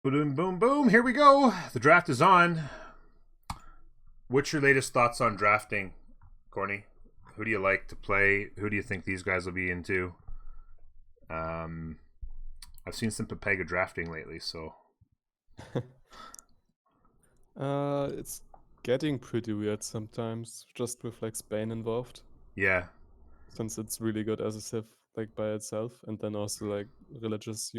Boom, boom, boom. Here we go. The draft is on. What's your latest thoughts on drafting, Corny? Who do you like to play? Who do you think these guys will be into? Um, I've seen some Pepega drafting lately, so It's getting pretty weird sometimes, just with like Spain involved, yeah. since it's really good as a Civ like by itself, and then also like religious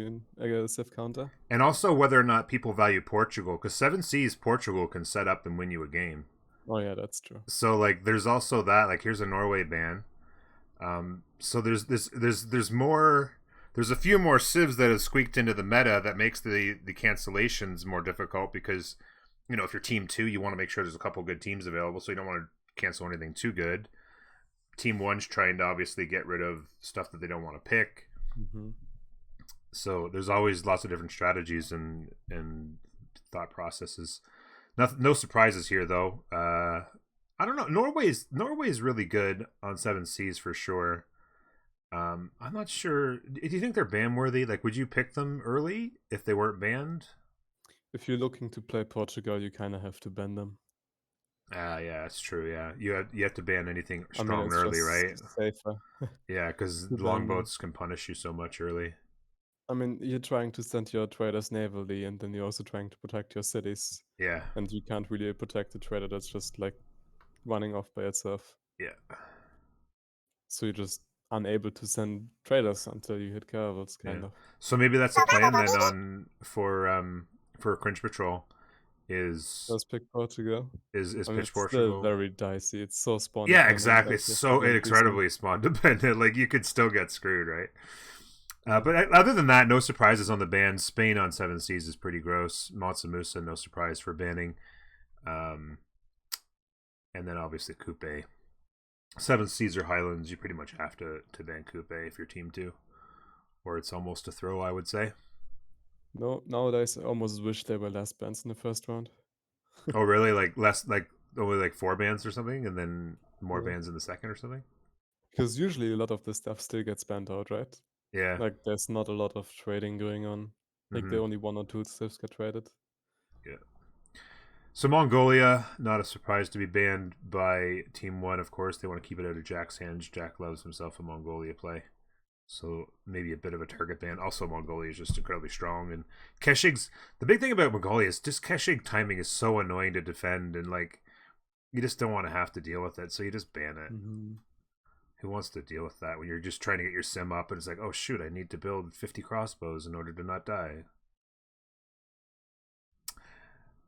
Civ counter. And also whether or not people value Portugal, because Seven Seas Portugal can set up and win you a game. Oh yeah, that's true. So like, there's also that. Like, here's a Norway ban. So there's this. There's more. There's a few more civs that have squeaked into the meta that makes the cancellations more difficult because, if you're team two, you want to make sure there's a couple good teams available, so you don't want to cancel anything too good. Team one's trying to obviously get rid of stuff that they don't want to pick. Mm-hmm. So there's always lots of different strategies and thought processes. No surprises here though. I don't know. Norway's really good on Seven Seas for sure. I'm not sure. Do you think they're ban worthy? Like, would you pick them early if they weren't banned? If you're looking to play Portugal, you kind of have to ban them. Yeah, that's true. Yeah, you have to ban anything I mean, strong it's early, just right? safer Yeah, because to ban them. longboats can punish you so much early. I mean, you're trying to send your traders navally, and then you're also trying to protect your cities, Yeah, and you can't really protect a trader that's just like running off by itself. yeah, So you're just unable to send traders until you hit caravels, yeah. kind of. So maybe that's the plan then on for Cringe Patrol is Just pick Portugal. is I mean, pitch it's still Portugal. very dicey. It's so spawn Yeah, dependent. exactly. Like It's you have to so ban Tucson. incredibly spawn dependent. Like, you could still get screwed, right? But other than that, no surprises on the ban. Spain on Seven Seas is pretty gross. Matsumusa, no surprise for banning. Um, and then obviously Coupe. Seven Seas or Highlands, you pretty much have to ban Coupe if you're team two, or it's almost a throw, I would say. No, nowadays I almost wish there were less bans in the first round. Oh, really? Like less, like only like four bans or something, and then more Yeah, bans in the second or something. because usually a lot of the stuff still gets banned out, right? Yeah. Like there's not a lot of trading going on. Like Mm-hmm. the only one or two civs get traded. Yeah. So Mongolia, not a surprise to be banned by Team One. Of course, they want to keep it out of Jack's hands. Jack loves himself a Mongolia play, so maybe a bit of a target ban. Also, Mongolia is just incredibly strong, and Keshig's the big thing about Mongolia is just Keshig timing is so annoying to defend, and like, you just don't want to have to deal with it, so you just ban it. Mm-hmm. Who wants to deal with that when you're just trying to get your sim up and it's like, oh shoot, I need to build 50 crossbows in order to not die?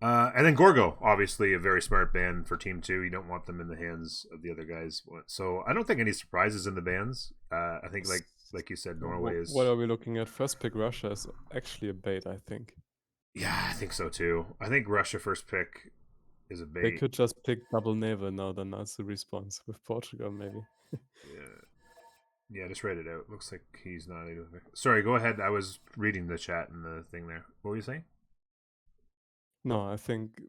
And then Gorgo, obviously a very smart ban for Team Two. You don't want them in the hands of the other guys. So I don't think any surprises in the bans. I think like you said, Norway What is. are we looking at? First pick Russia is actually a bait, I think. Yeah, I think so too. I think Russia first pick is a They bait. could just pick double naval now, then as a response with Portugal, maybe. Yeah, yeah. Just write it out. Looks like he's not able to. Sorry, go ahead. I was reading the chat and the thing there. What were you saying? No, I think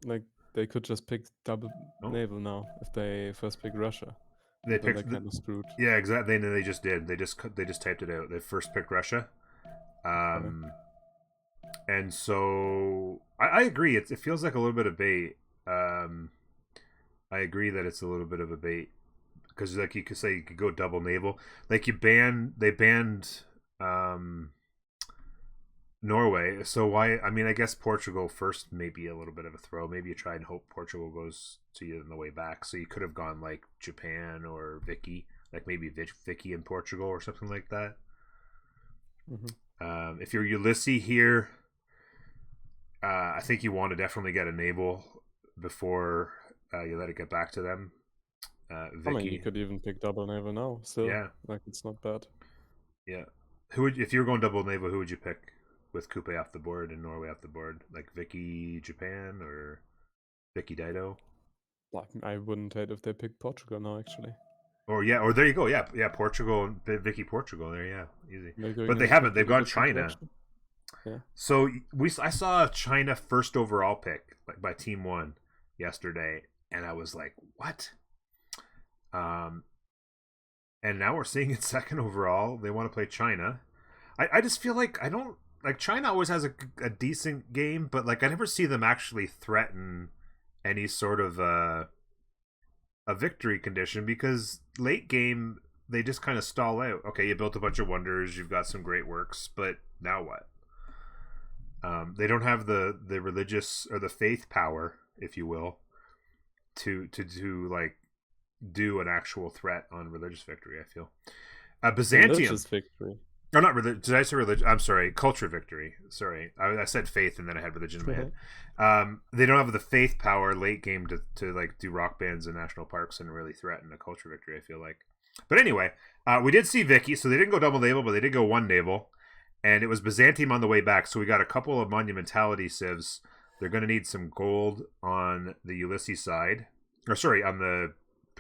like they could just pick double Oh, naval now if they first pick Russia. they Then they're picked. kind of screwed. Yeah, exactly. They just did. They just typed it out. They first picked Russia. Okay. Um, and so I agree. It feels like a little bit of bait. Um, I agree that it's a little bit of a bait because, like, you could say you could go double naval. Like, they banned um, Norway. So why? I mean, I guess Portugal first may be a little bit of a throw. Maybe you try and hope Portugal goes to you on the way back. So you could have gone like Japan or Vicky, like maybe Vicky in Portugal or something like that. Mm-hmm. If you're Ulysse here, I think you want to definitely get a naval before you let it get back to them. I mean, you Vicky, could even pick double naval now. Still, yeah, like it's not bad. yeah. Who would, if you were going double naval, who would you pick with Coupe off the board and Norway off the board? Like Vicky Japan or Vicky Dido? Like I wouldn't hate if they pick Portugal now. Actually, Or yeah, or there you go. Yeah, yeah. Portugal, Vicky Portugal. There, yeah, easy. they're going But in they a haven't. They've completely gone different China. direction. Yeah. So I saw China first overall pick like by Team One yesterday, and I was like, what? Um, and now we're seeing it second overall. They want to play China. I just feel like I don't like China always has a decent game, but like I never see them actually threaten any sort of a victory condition because late game they just kind of stall out. Okay, you built a bunch of wonders, you've got some great works, but now what? They don't have the religious or the faith power, if you will, to like do an actual threat on religious victory. I feel Byzantium. Religious victory. Oh, not religion. Did I say religion? I'm sorry, culture victory. Sorry, I said faith and then I had religion in my head. They don't have the faith power late game to like do rock bands in national parks and really threaten a culture victory. I feel like. But anyway, we did see Vicky, so they didn't go double naval, but they did go one naval, and it was Byzantium on the way back. So we got a couple of monumentality civs. They're going to need some gold on the Ulysse side, or sorry, on the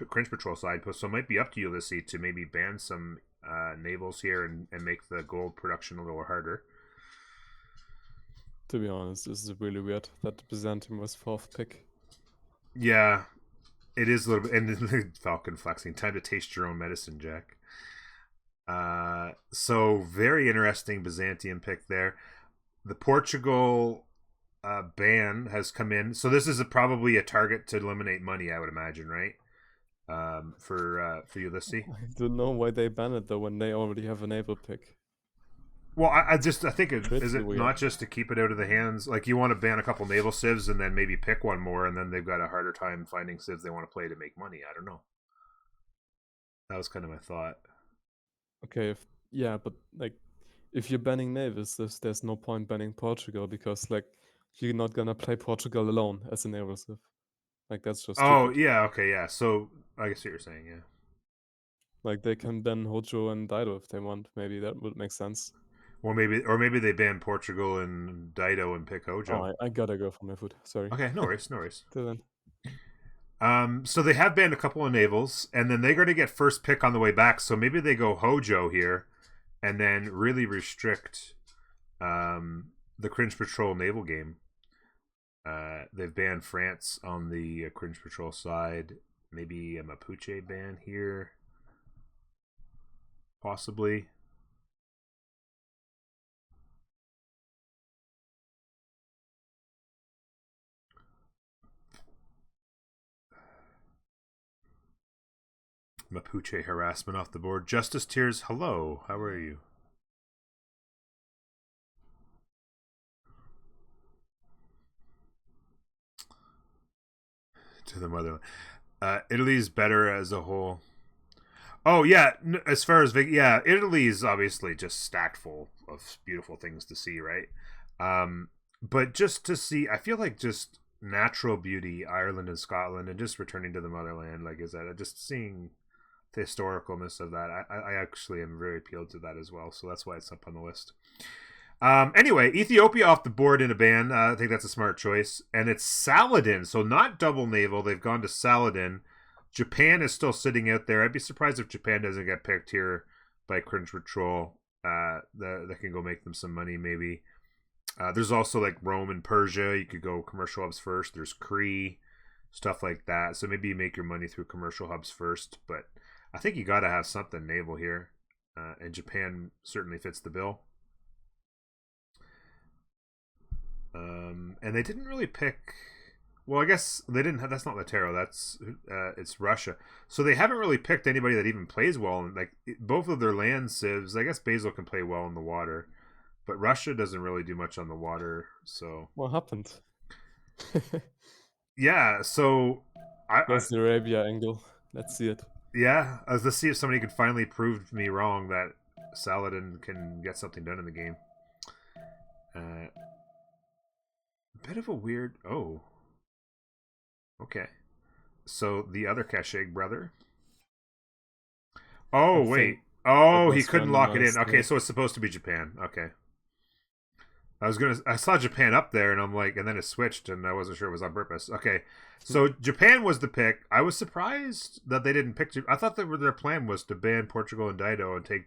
Cringe Patrol side. So it might be up to Ulysse to maybe ban some navals here and make the gold production a little harder. To be honest, this is really weird that Byzantium was 4th pick. Yeah, it is a little bit. And Falcon flexing. Time to taste your own medicine, Jack. So very interesting Byzantium pick there. The Portugal ban has come in. So this is probably a target to eliminate money, I would imagine, right? For Ulysse. I don't know why they ban it though when they already have a naval pick. Well, I think is it weird. not just to keep it out of the hands? Like you want to ban a couple naval civs and then maybe pick one more, and then they've got a harder time finding civs they want to play to make money. I don't know. That was kind of my thought. Okay, but like if you're banning navals, there's no point banning Portugal because like you're not gonna play Portugal alone as a naval civ. Like that's just Oh stupid. yeah, okay, yeah. So I guess what you're saying, yeah. Like they can ban Hojo and Dido if they want. Maybe that would make sense. Or maybe they ban Portugal and Dido and pick Hojo. Oh, I gotta go for my food. Sorry. Okay, no worries, no worries. Till then. So they have banned a couple of navals, and then they're going to get first pick on the way back. So maybe they go Hojo here, and then really restrict the Cringe Patrol naval game. They've banned France on the Cringe Patrol side. Maybe a Mapuche ban here, possibly. Mapuche harassment off the board. Justice Tears, hello. How are you? To the motherland. Italy's better as a whole. Oh yeah, as far as Italy's obviously just stacked full of beautiful things to see, right? But just to see, I feel like just natural beauty, Ireland and Scotland, and just returning to the motherland, like is that just seeing the historicalness of that. I actually am very appealed to that as well, so that's why it's up on the list. Anyway, Ethiopia off the board in a ban. I think that's a smart choice, and it's Saladin, so not double naval. They've gone to Saladin. Japan is still sitting out there. I'd be surprised if Japan doesn't get picked here by Cringe Patrol. That can go make them some money, maybe. There's also like Rome and Persia. You could go commercial hubs first. There's Cree, stuff like that. So maybe you make your money through commercial hubs first. But I think you got to have something naval here. And Japan certainly fits the bill. And they didn't really pick. Well, I guess they didn't. That's not Latero. That's it's Russia. So they haven't really picked anybody that even plays well. And like both of their land civs, I guess Basil can play well in the water, but Russia doesn't really do much on the water. So what happened? Yeah. So That's the Arabia angle. Let's see it. Yeah, let's see if somebody can finally prove me wrong that Saladin can get something done in the game. Bit of a weird. Oh. Okay. So the other Kasheg brother. Oh, wait. Oh, he couldn't lock it in. Okay, so it's supposed to be Japan. Okay. I saw Japan up there and I'm like, and then it switched and I wasn't sure it was on purpose. Okay. So Japan was the pick. I was surprised that they didn't pick. I thought that their plan was to ban Portugal and Dido and take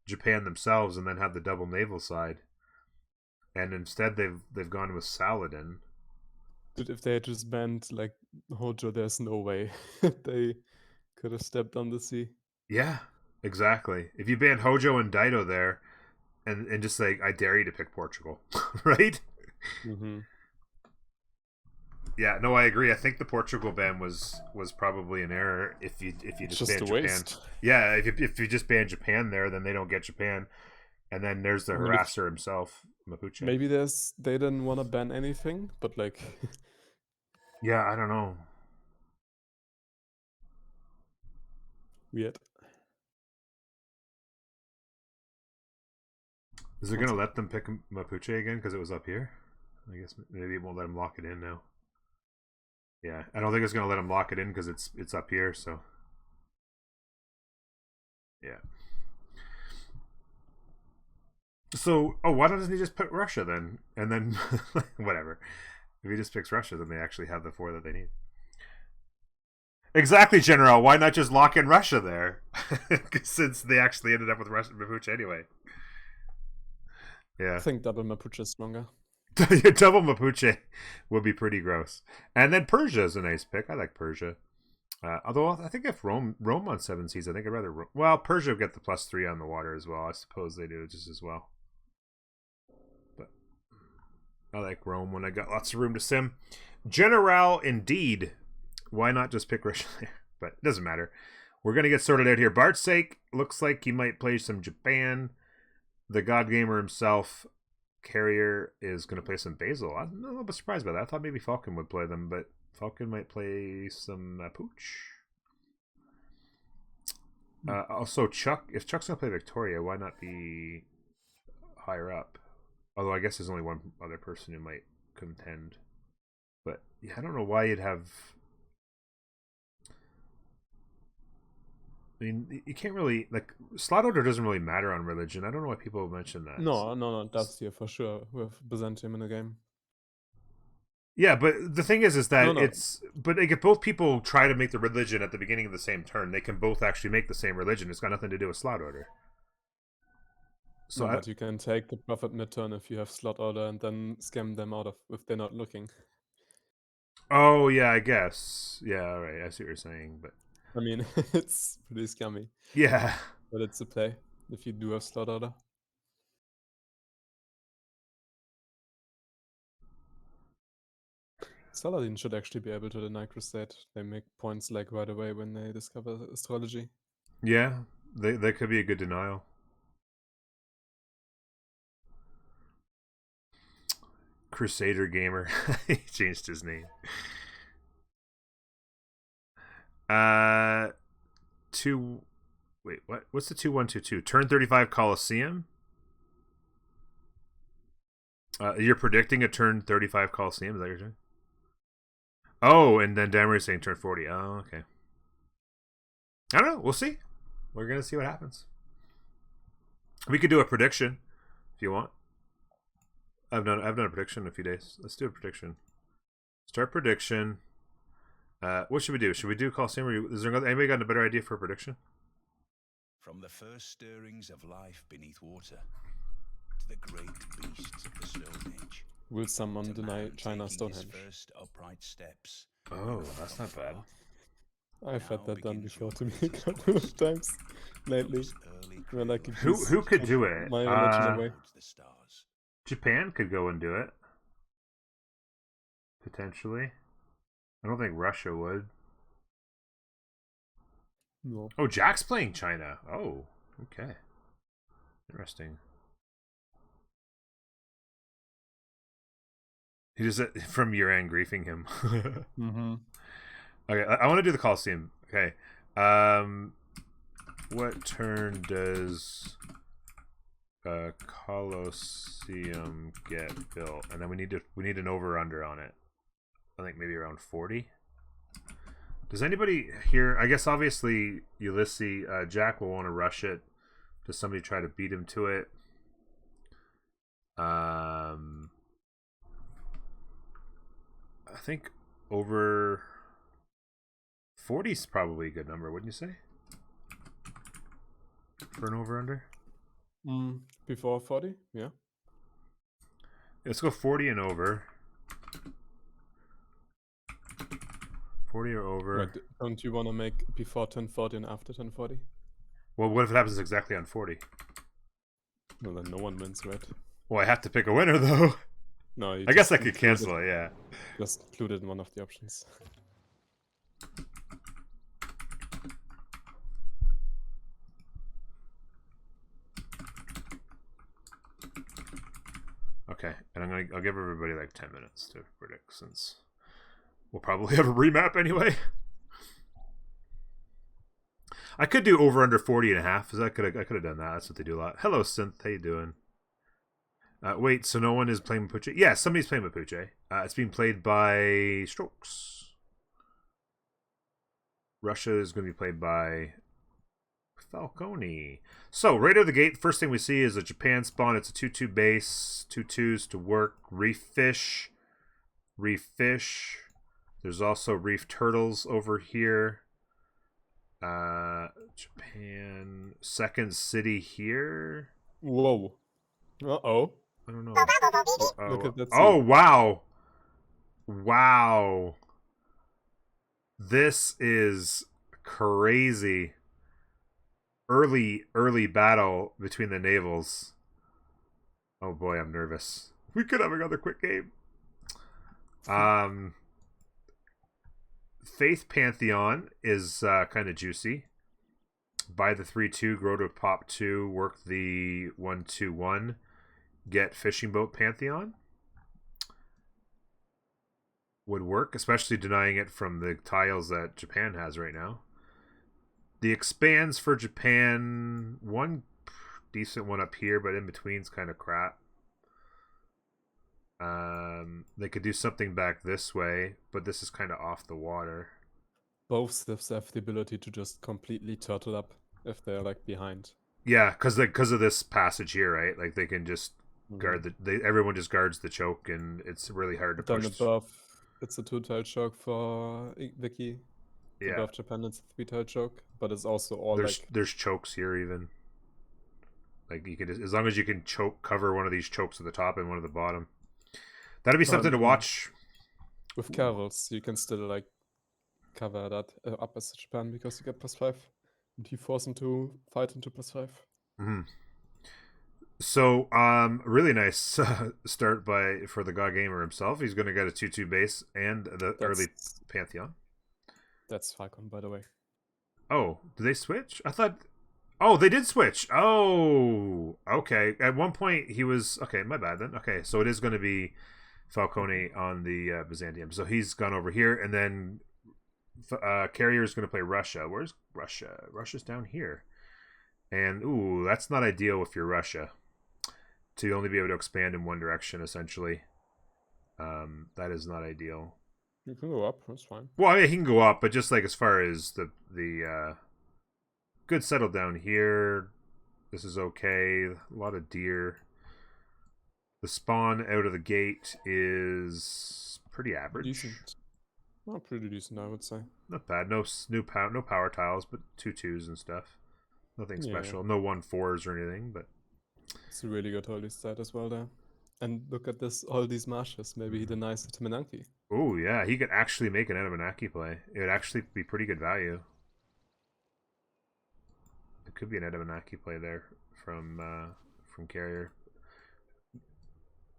Japan themselves and then have the double naval side. And instead they've gone with Saladin. Dude, if they had just banned like Hojo, there's no way they could have stepped on the sea. Yeah, exactly. If you ban Hojo and Dido there, and just like, I dare you to pick Portugal, right? Mm-hmm. Yeah, no, I agree. I think the Portugal ban was probably an error. If you It's just just ban a Japan, waste. yeah, if you just ban Japan there, then they don't get Japan, and then there's the I mean, if harasser himself, Mapuche. maybe they didn't want to ban anything, but like, Yeah, I don't know. weird. Is it One gonna sec. let them pick Mapuche again because it was up here? I guess maybe it won't let them lock it in now. Yeah, I don't think it's gonna let them lock it in because it's up here. So yeah. So why doesn't he just put Russia then? And then whatever. If he just picks Russia, then they actually have the 4 that they need. Exactly, General. Why not just lock in Russia there? Since they actually ended up with Russia Mapuche anyway. I Yeah. think double Mapuche is stronger. Double Mapuche would be pretty gross. And then Persia is a nice pick. I like Persia. Although I think if Rome on 7 seas, I think I'd rather well, Persia would get the +3 on the water as well. I suppose they do just as well. But I like Rome when I got lots of room to sim. General indeed. Why not just pick Russia there? But it doesn't matter. We're gonna get sorted out here. Bart's sake looks like he might play some Japan. The God Gamer himself, Carrier, is gonna play some Basil. I'm a little bit surprised by that. I thought maybe Falcon would play them, but Falcon might play some Pooch. Also, Chuck. If Chuck's gonna play Victoria, why not be higher up? Although I guess there's only one other person who might contend. But yeah, I don't know why you'd have. I mean, you can't really like slot order doesn't really matter on religion. I don't know why people mention that. No, that's here for sure with Byzantium in the game. Yeah, but the thing is that No. but like, if both people try to make the religion at the beginning of the same turn, they can both actually make the same religion. It's got nothing to do with slot order. So No, but you can take the prophet mid-turn if you have slot order and then scam them out of if they're not looking. oh yeah, I guess. Yeah, all right. I see what you're saying, but I mean, it's pretty scummy, yeah. but it's a play if you do have slot order. Saladin should actually be able to deny Crusade. They make points like right away when they discover astrology. Yeah, they could be a good denial. Crusader Gamer. He changed his name. Uh, two. Wait, what? What's the 2-1-2-2? Turn 35 Coliseum. You're predicting a turn 35 Coliseum. Is that your turn? Oh, and then Damery's saying turn 40. Oh, okay. I don't know. We'll see. We're gonna see what happens. We could do a prediction if you want. I've done a prediction in a few days. Let's do a prediction. Start prediction. What should we do? Should we do Coliseum? Is there anybody got a better idea for a prediction? From the first stirrings of life beneath water to the great beasts of the Stone Age. Will someone deny man China taking Stonehenge? his first upright steps. Oh, that's not bad. I've had Now that done begins before your to me a greatest couple of quest. times lately. Those early When I could cradles Who could give do it? my religion away. towards the stars. Japan could go and do it. Potentially. I don't think Russia would. No. Oh, Jack's playing China. Oh, okay. Interesting. He just from your end griefing him. Mm-hmm. Okay, I want to do the Coliseum. Okay. What turn does Colosseum get built? And then we need an over under on it. I think maybe around 40. Does anybody here? I guess obviously Ulysse, Jack will want to rush it. Does somebody try to beat him to it? I think over 40 is probably a good number, wouldn't you say? For an over under? Before 40? Yeah. Let's go 40 and over. 40 or over. Right, don't you want to make before 1040 and after 1040? Well, what if it happens exactly on 40? Well, then no one wins, right? Well, I have to pick a winner, though. No, you I guess just I could include cancel it, it, yeah. just include it in one of the options. Okay, and I'll give everybody like 10 minutes to predict, since we'll probably have a remap anyway. I could do over under 40.5. I could have done that. That's what they do a lot. Hello, Synth. How you doing? Wait, so no one is playing Mapuche? Yeah, somebody's playing Mapuche. It's being played by Strokes. Russia is going to be played by Falcone. So, right out of the gate, first thing we see is a Japan spawn. It's a 2-2 base. 2-2s to work. Reef fish. Reef fish. There's also reef turtles over here. Japan. Second city here. Whoa. Uh-oh. I don't know. Look at that Oh, scene. wow. Wow. This is crazy. Early battle between the navals. Oh boy, I'm nervous. We could have another quick game. Faith Pantheon is kind of juicy. Buy the 3-2, grow to pop 2, work the 1-2-1, get Fishing Boat Pantheon. Would work, especially denying it from the tiles that Japan has right now. The expands for Japan, one decent one up here, but in between's kind of crap. They could do something back this way, but this is kind of off the water. Both civs have the ability to just completely turtle up if they're like behind. Yeah, because of this passage here, right? Like they can just guard everyone just guards the choke, and it's really hard to Then push. above, it's a 2-tile choke for Vicky. Yeah, Above Japan, it's a 3-tile choke, but it's also all there's chokes here even. Like you can, as long as you can cover one of these chokes at the top and one at the bottom. That'd be something to watch. With carols, you can still like cover that up as Japan because you get +5, and you force them to fight into +5. Mm-hmm. So, really nice start for the God Gamer himself. He's going to get a 2-2 base and the early Pantheon. That's Falcon, by the way. Oh, did they switch? I thought... Oh, they did switch. Oh, okay. At one point, he was... Okay, my bad then. Okay, so it is going to be Falcone on the Byzantium. So he's gone over here, and then Carrier is going to play Russia. Where's Russia? Russia's down here. And, ooh, that's not ideal if you're Russia. To only be able to expand in one direction, essentially. That is not ideal. You can go up, that's fine. Well, I mean, he can go up, but just like as far as the good settle down here, this is okay. A lot of deer. The spawn out of the gate is pretty average. Decent. Well, pretty decent, I would say. Not bad. No power tiles, but 2-2s and stuff. Nothing special. No 1-4s or anything, but it's a really good early start as well there. And look at this, all these marshes. Maybe he denies it to Menanke. Oh yeah, he could actually make an Adamanaki play. It would actually be pretty good value. It could be an Adamanaki play there from Carrier.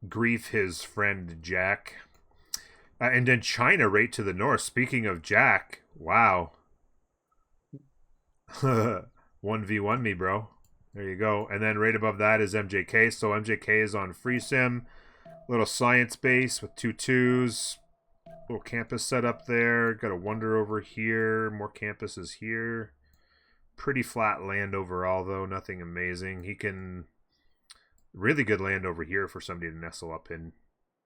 Grief his friend Jack. And then China right to the north. Speaking of Jack, wow. 1v1 me, bro. There you go. And then right above that is MJK. So MJK is on free sim. Little science base with 2-2s. Little campus set up there. Got a wonder over here. More campuses here. Pretty flat land overall, though. Nothing amazing. He can... Really good land over here for somebody to nestle up in.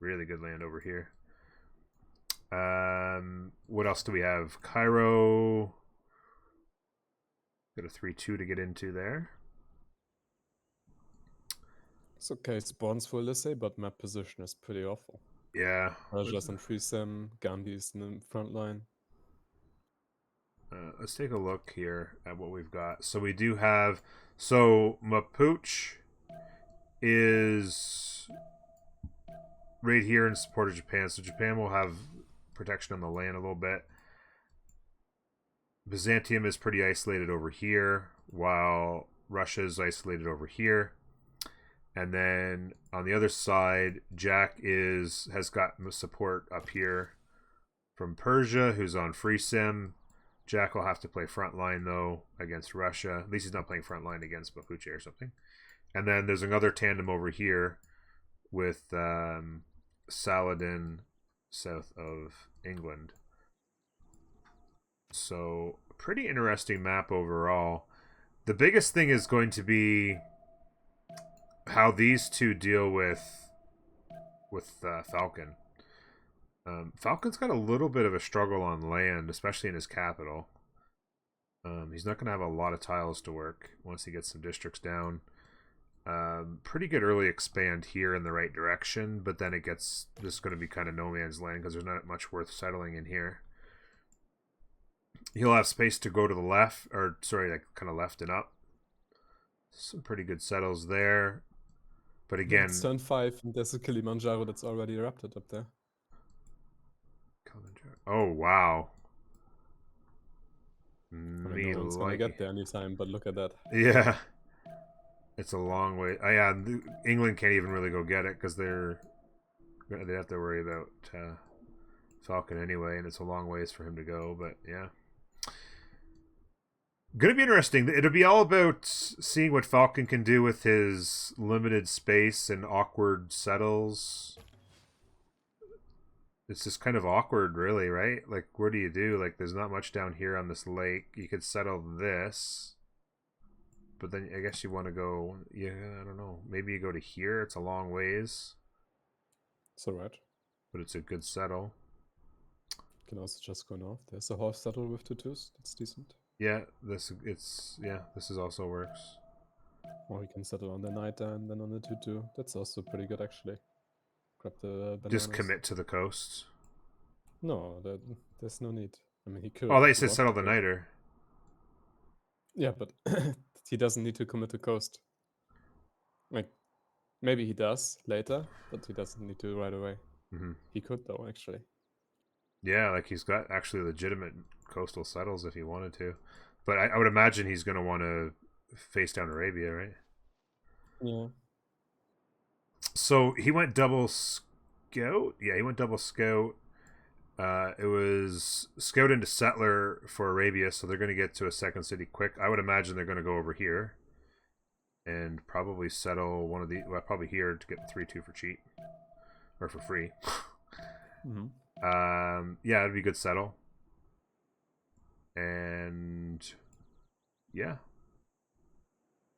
Really good land over here. What else do we have? Cairo. Got a 3-2 to get into there. It's okay, spawns for Ulysse, but map position is pretty awful. Yeah. Raja's on free sim, Gambi's in the front line. Let's take a look here at what we've got. So we do have... So Mapuche is right here in support of Japan. So Japan will have protection on the land a little bit. Byzantium is pretty isolated over here, while Russia is isolated over here. And then on the other side, Jack has got support up here from Persia, who's on free sim. Jack will have to play frontline though against Russia. At least he's not playing frontline against Mapuche or something. And then there's another tandem over here with Saladin south of England. So pretty interesting map overall. The biggest thing is going to be how these two deal with Falcon. Falcon's got a little bit of a struggle on land, especially in his capital. He's not going to have a lot of tiles to work once he gets some districts down. Pretty good early expand here in the right direction, but then it gets just going to be kind of no man's land because there's not much worth settling in here. He'll have space to go to the left, or sorry, like kind of left and up. Some pretty good settles there. But again, it's turn 5, and there's a Kilimanjaro that's already erupted up there. Oh wow! I mean, no one's gonna get there anytime, but look at that. Yeah, it's a long way. Oh, yeah, England can't even really go get it because they have to worry about Falcon anyway, and it's a long ways for him to go. But yeah. Gonna be interesting. It'll be all about seeing what Falcon can do with his limited space and awkward settles. It's just kind of awkward, really, right? Like, what do you do? Like, there's not much down here on this lake. You could settle this, but then I guess you want to go. Yeah, I don't know. Maybe you go to here. It's a long ways. It's alright. But it's a good settle. You can also just go north. There's a horse settle with 2/2s. That's decent. Yeah, this is also works. Or you can settle on the knight and then on the 2/2. That's also pretty good, actually. Grab the bananas. Just commit to the coast. No, there's no need. I mean, he could. Oh, they said settle the knighter. Yeah, but he doesn't need to commit to coast. Like, maybe he does later, but he doesn't need to right away. Mm-hmm. He could, though, actually. Yeah, like he's got actually legitimate coastal settles if he wanted to. But I would imagine he's going to want to face down Arabia, right? Yeah. So he went double scout? Yeah, he went double scout. It was scout into settler for Arabia, so they're going to get to a second city quick. I would imagine they're going to go over here and probably settle one of the... Well, probably here to get the 3-2 for cheap. Or for free. Mm-hmm. Yeah, it'd be a good settle. And yeah,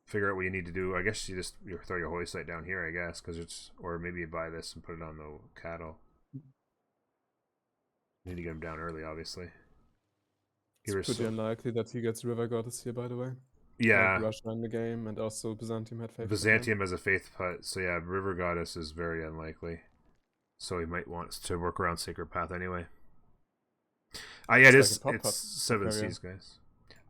figure out what you need to do. I guess you throw your holy site down here, I guess, because it's, or maybe you buy this and put it on the cattle. You need to get him down early, obviously. It's pretty unlikely that he gets River Goddess here, by the way. Yeah, like Russia in the game, and also Byzantium had faith. Byzantium has a faith putt, so yeah, River Goddess is very unlikely. So he might want to work around Sacred Path anyway. Yeah, it's 7 Cs, guys.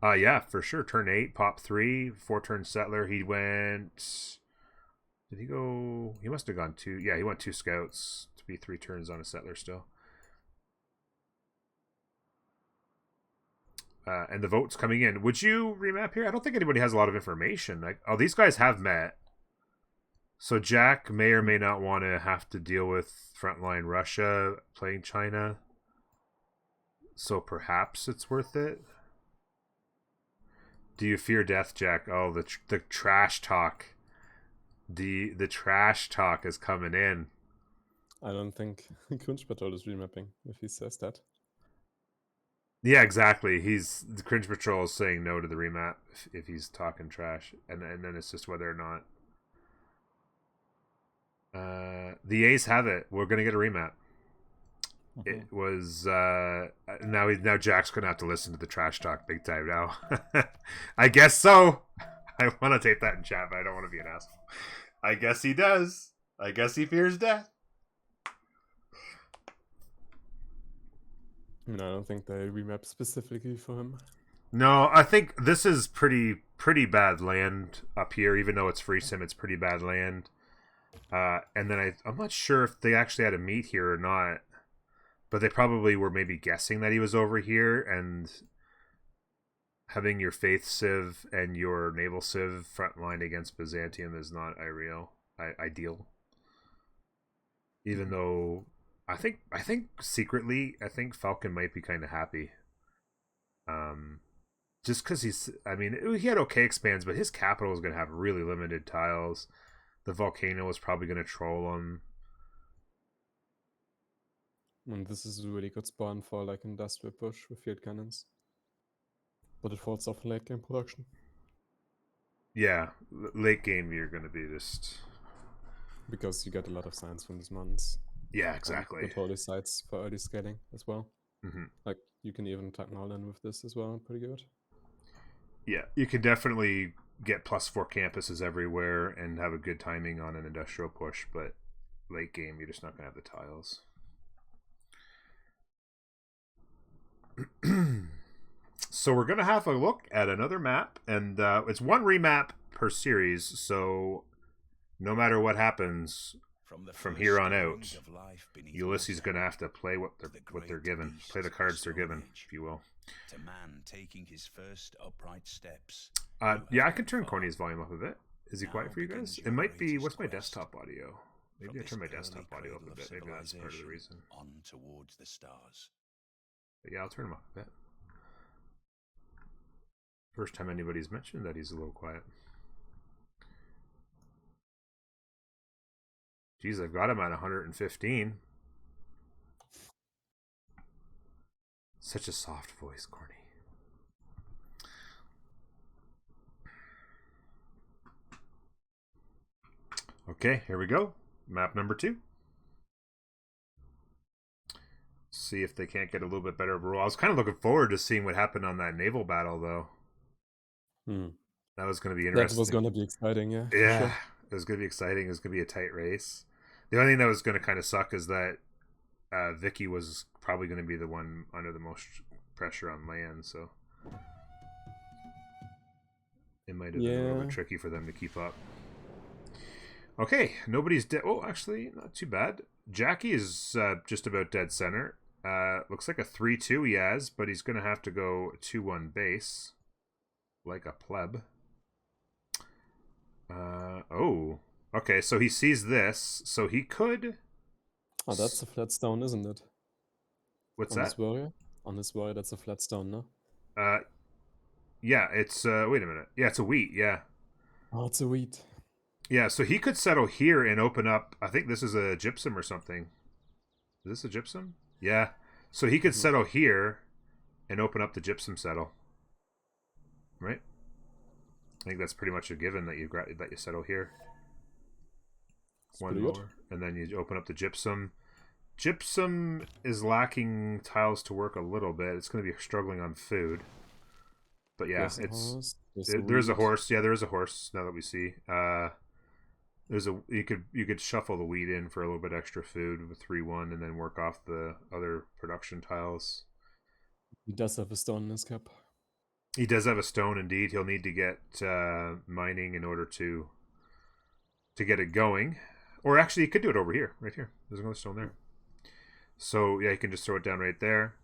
Yeah, for sure. Turn 8, pop 3, 4-turn settler. He went... Did he go... He must have gone 2. Yeah, he went 2 scouts to be 3 turns on a settler still. And the vote's coming in. Would you remap here? I don't think anybody has a lot of information. Like, oh, these guys have met. So Jack may or may not want to have to deal with frontline Russia playing China. So perhaps it's worth it. Do you fear death, Jack? Oh, the trash talk. The trash talk is coming in. I don't think Cringe Patrol is remapping if he says that. Yeah, exactly. The Cringe Patrol is saying no to the remap if he's talking trash, and then it's just whether or not. The A's have it. We're gonna get a remap. Mm-hmm. It was now Jack's gonna have to listen to the trash talk big time now. I guess so. I want to tape that in chat, but I don't want to be an asshole. I guess he does. I guess he fears death. No, I don't think they remap specifically for him. No, I think this is pretty bad land up here. Even though it's free sim, it's pretty bad land. And then I'm not sure if they actually had a meet here or not, but they probably were maybe guessing that he was over here, and having your faith civ and your naval civ frontline against Byzantium is not ideal. ideal. Even though I think secretly I think Falcon might be kind of happy. Just because he had okay expands, but his capital is going to have really limited tiles. The volcano is probably going to troll him. And this is a really good spawn for like industrial push with field cannons. But it falls off in late game production. Yeah, late game you're going to be just... Because you get a lot of science from these mountains. Yeah, exactly. And control these sites for early scaling as well. Mm-hmm. Like, you can even type Marlin with this as well, pretty good. Yeah, you can definitely get +4 campuses everywhere and have a good timing on an industrial push, but late game you're just not going to have the tiles. So we're going to have a look at another map, and it's one remap per series, so no matter what happens from here on out, Ulysse is going to have to play what they're given, play the cards they're given, if you will. To man taking his first upright steps. Yeah, I can turn Corny's volume up a bit. Is he quiet for you guys? It might be. What's my desktop audio? Maybe I turn my desktop audio up a bit. Maybe that's part of the reason. On towards the stars. But yeah, I'll turn him up a bit. First time anybody's mentioned that he's a little quiet. Jeez, I've got him at 115. Such a soft voice, Corny. Okay, here we go. Map number 2. See if they can't get a little bit better of a roll. I was kind of looking forward to seeing what happened on that naval battle, though. That was going to be interesting. That was going to be exciting, yeah. Yeah, sure. It was going to be exciting. It was going to be a tight race. The only thing that was going to kind of suck is that Vicky was probably going to be the one under the most pressure on land, so it might have been a little bit tricky for them to keep up. Okay, nobody's dead. Oh, actually, not too bad. Jackie is just about dead center. Looks like a 3-2 he has, but he's going to have to go 2-1 base, like a pleb. Oh, okay, so he sees this, so he could... Oh, that's a flat stone, isn't it? What's on that? This warrior? On this warrior, that's a flat stone, no? Yeah, it's, wait a minute. Yeah, it's a wheat, yeah. Oh, it's a wheat. Yeah, so he could settle here and open up, I think this is a gypsum or something. Is this a gypsum? Yeah. So he could settle here and open up the gypsum settle. Right? I think that's pretty much a given that you settle here. It's one lower, and then you open up the gypsum. Gypsum is lacking tiles to work a little bit. It's going to be struggling on food. But yeah, there's a horse. Yeah, there is a horse now that we see. You could shuffle the wheat in for a little bit extra food with 3-1 and then work off the other production tiles. He does have a stone in his cap. He does have a stone, indeed. He'll need to get mining in order to get it going. Or actually, he could do it over here, right here. There's another stone there. So yeah, you can just throw it down right there.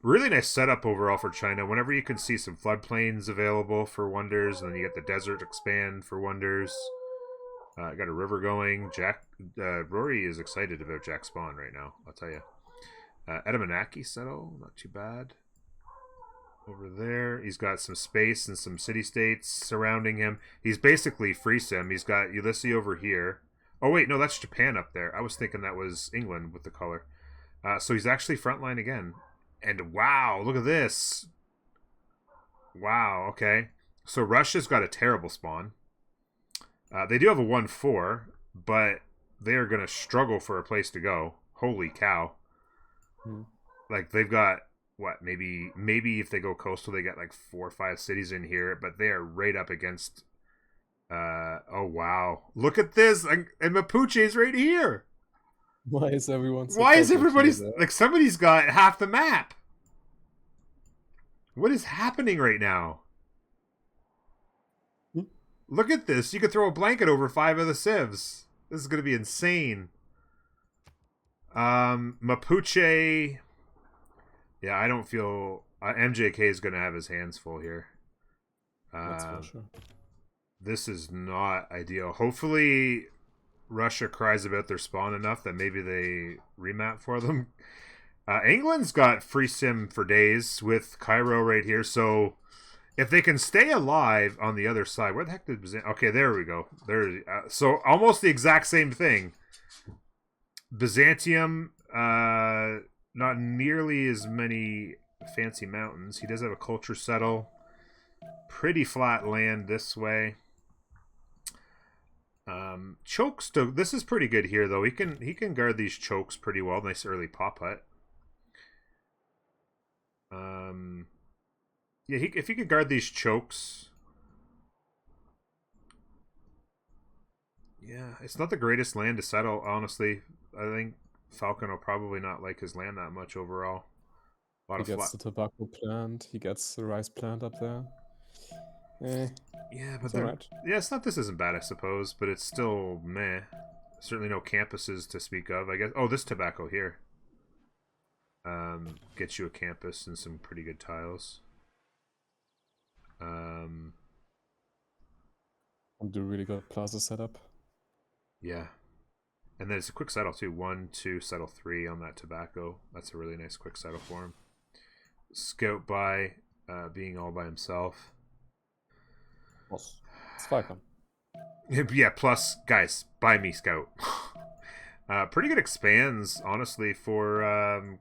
Really nice setup overall for China. Whenever you can see some floodplains available for wonders, and then you get the desert expand for wonders. Got a river going. Rory is excited about Jack Spawn right now, I'll tell you. Edamanaki settle, not too bad. Over there, he's got some space and some city-states surrounding him. He's basically free sim. He's got Ulysse over here. Oh wait, no, that's Japan up there. I was thinking that was England with the color. So he's actually frontline again. And wow, look at this. Wow, okay. So Russia's got a terrible spawn. They do have a 1-4, but they are going to struggle for a place to go. Holy cow. Like, they've got, what, maybe if they go coastal, they got like 4 or 5 cities in here, but they are right up against... oh, wow. Look at this! And Mapuche's right here! Why is everyone so Why is everybody... Like, somebody's got half the map! What is happening right now? Look at this. You could throw a blanket over 5 of the civs. This is going to be insane. Mapuche. Yeah, I don't feel... MJK is going to have his hands full here. That's for sure. This is not ideal. Hopefully Russia cries about their spawn enough that maybe they remap for them. England's got free sim for days with Cairo right here, so if they can stay alive on the other side, where the heck did Byzantium? Okay, there we go. There, so almost the exact same thing. Byzantium, not nearly as many fancy mountains. He does have a culture settle. Pretty flat land this way. Chokes. This is pretty good here, though. He can guard these chokes pretty well. Nice early pop hut. Yeah, if he could guard these chokes. Yeah, it's not the greatest land to settle, honestly. I think Falcon will probably not like his land that much overall. A lot He of gets the tobacco plant. He gets the rice plant up there. Yeah, but it's alright. yeah, it's not. This isn't bad, I suppose, but it's still meh. Certainly no campuses to speak of, I guess. Oh, this tobacco here. Gets you a campus and some pretty good tiles. And do really good plaza setup. Yeah. And then it's a quick settle too. 1, 2, settle 3 on that tobacco. That's a really nice quick settle for him. Scout by being all by himself. Plus, it's Falcon. Yeah, plus, guys, buy me Scout. Pretty good expands, honestly, for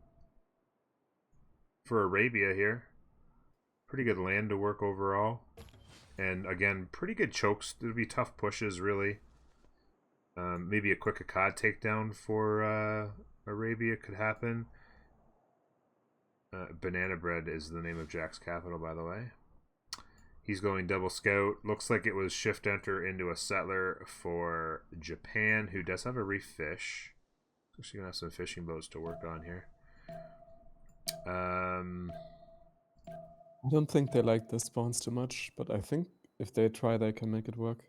Arabia here. Pretty good land to work overall. And again, pretty good chokes. It'll be tough pushes, really. Maybe a quick Akkad takedown for Arabia could happen. Banana Bread is the name of Jack's capital, by the way. He's going double scout. Looks like it was shift enter into a settler for Japan, who does have a reef fish. So she's going to have some fishing boats to work on here. I don't think they like the spawns too much, but I think if they try, they can make it work.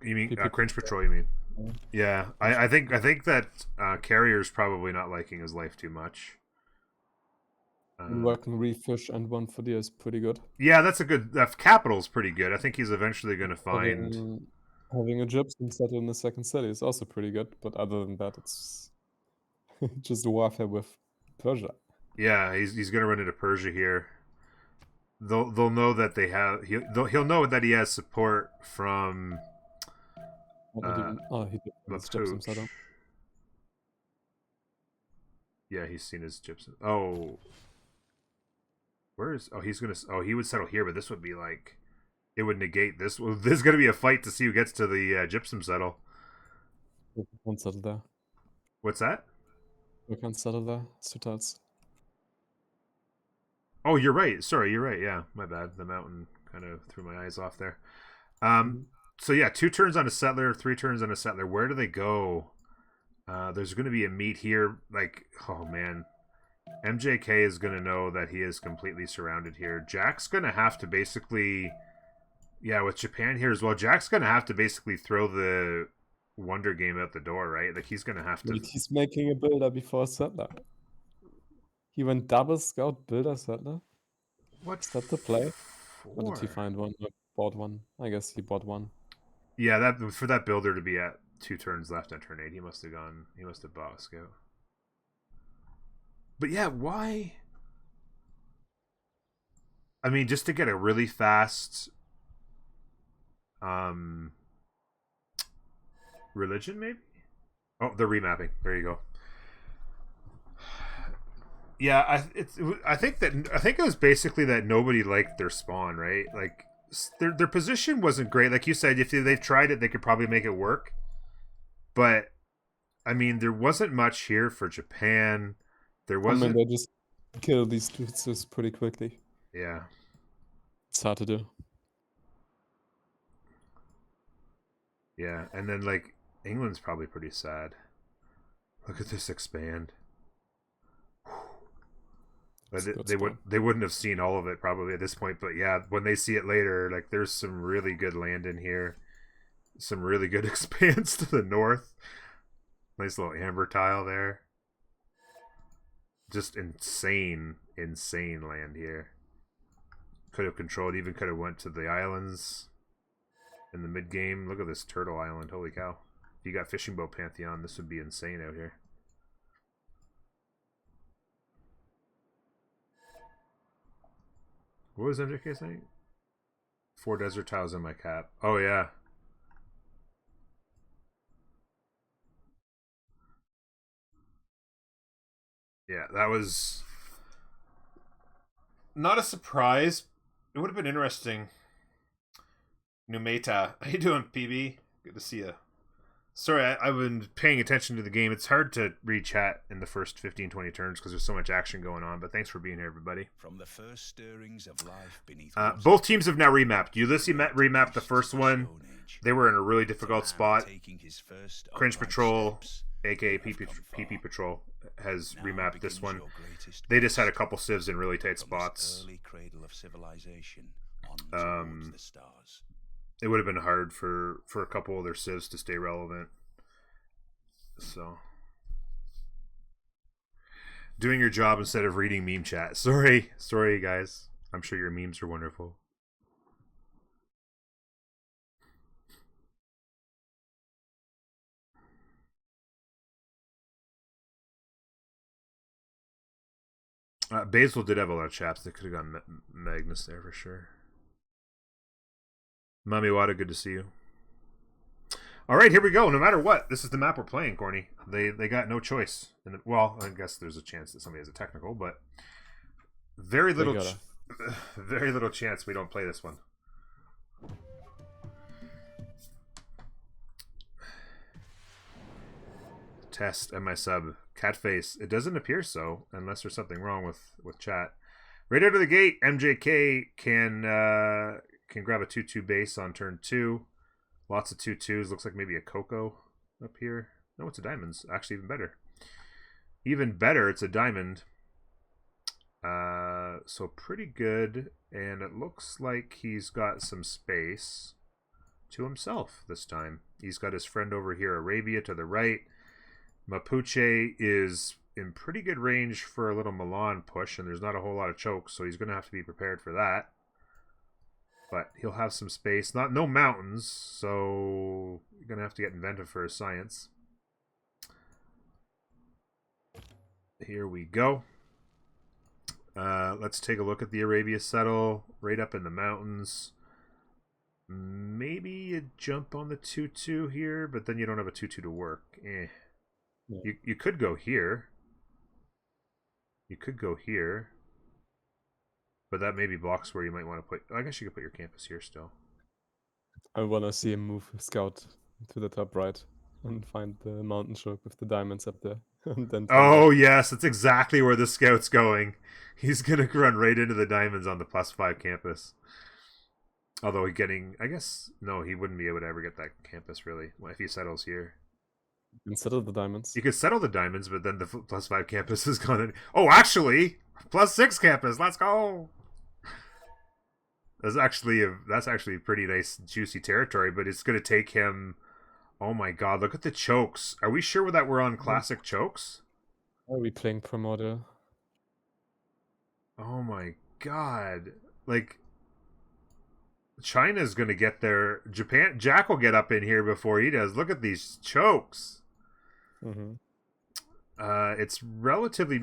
You mean Cringe Patrol? You mean? Yeah, I think that Carrier's probably not liking his life too much. Working reef fish and 1 for deer is pretty good. Yeah, that's a good. Capital's pretty good. I think he's eventually going to find. Having a gypsum settle in the second city is also pretty good, but other than that, it's just warfare with Persia. Yeah, he's going to run into Persia here. They'll know that they have. He'll know that he has support from. He did his gypsum settle. Yeah, he's seen his gypsum. Oh, he's gonna. Oh, he would settle here, but this would be like. It would negate this. Well, there's gonna be a fight to see who gets to the gypsum settle. We can't settle there. What's that? We can't settle there. It's 2 tiles. Oh, you're right. Sorry, you're right. Yeah, my bad. The mountain kind of threw my eyes off there. So yeah, 2 turns on a settler, 3 turns on a settler. Where do they go? There's going to be a meet here. Like, oh man, MJK is going to know that he is completely surrounded here. Jack's going to have to basically, yeah, with Japan here as well. Jack's going to have to basically throw the Wonder Game out the door, right? Like he's going to have to. He's making a builder before a settler. He went double scout, builder, settler. What's that the play? For? Or did he find one? Or bought one? I guess he bought one. Yeah, that for that builder to be at 2 turns left on turn 8, he must have gone. He must have bought a scout. But yeah, why? I mean, just to get a really fast, religion maybe. Oh, the remapping. There you go. Yeah, I think it was basically that nobody liked their spawn, right? Like their position wasn't great. Like you said, if they've tried it, they could probably make it work. But I mean, there wasn't much here for Japan. There wasn't. I mean, they just kill these dudes pretty quickly. Yeah, it's hard to do. Yeah, and then like England's probably pretty sad. Look at this expand. But they wouldn't have seen all of it probably at this point. But yeah, when they see it later, like there's some really good land in here, some really good expanse to the north. Nice little amber tile there. Just insane land here. Could have controlled, even could have went to the islands in the mid game. Look at this turtle island. Holy cow! you got Fishing Boat Pantheon, this would be insane out here. What was MJK saying? 4 desert tiles in my cap. Oh, yeah. Yeah, that was not a surprise. It would have been interesting. Numeta. How you doing, PB? Good to see you. Sorry, I've been paying attention to the game. It's hard to read chat in the first 15-20 turns because there's so much action going on, but thanks for being here, everybody. From the first stirrings of life beneath both teams have now remapped. Ulysse remapped the first one. They were in a really difficult spot. Cringe Patrol, aka PP Patrol, has remapped this one. They just had a couple civs in really tight spots. It would have been hard for a couple of their civs to stay relevant. So, doing your job instead of reading meme chat. Sorry guys. I'm sure your memes are wonderful. Basil did have a lot of chaps. They could have gone Magnus there for sure. Mami Wada, good to see you. All right, here we go. No matter what, this is the map we're playing, Corny. They got no choice. Well, I guess there's a chance that somebody has a technical, but very little very little chance we don't play this one. Test and my sub. Catface. It doesn't appear so, unless there's something wrong with chat. Right out of the gate, MJK can grab a 2-2 base on turn 2. Lots of 2-2s. Looks like maybe a Coco up here. No, it's a diamonds. Actually, even better. Even better, it's a diamond. So pretty good. And it looks like he's got some space to himself this time. He's got his friend over here, Arabia, to the right. Mapuche is in pretty good range for a little Milan push, and there's not a whole lot of chokes, so he's going to have to be prepared for that. But he'll have some space. No mountains, so you're going to have to get inventive for his science. Here we go. Let's take a look at the Arabia Settle right up in the mountains. Maybe you jump on the 2-2 here, but then you don't have a 2-2 to work. Yeah. You could go here. You could go here. But that maybe blocks where you might want to put... I guess you could put your campus here still. I want to see him move Scout to the top right and find the mountain choke with the diamonds up there. And then yes, that's exactly where the Scout's going. He's going to run right into the diamonds on the +5 campus. Although he's getting... I guess... No, he wouldn't be able to ever get that campus, really. Well, if he settles here. You can settle the diamonds. You could settle the diamonds, but then the +5 campus is gone. Oh, actually! +6 campus! Let's go! That's actually pretty nice, juicy territory, but it's going to take him... Oh my god, look at the chokes. Are we sure that we're on classic chokes? Are we playing Primordial? Oh my god. Like, China's going to get there. Jack will get up in here before he does. Look at these chokes. Mm-hmm. It's relatively...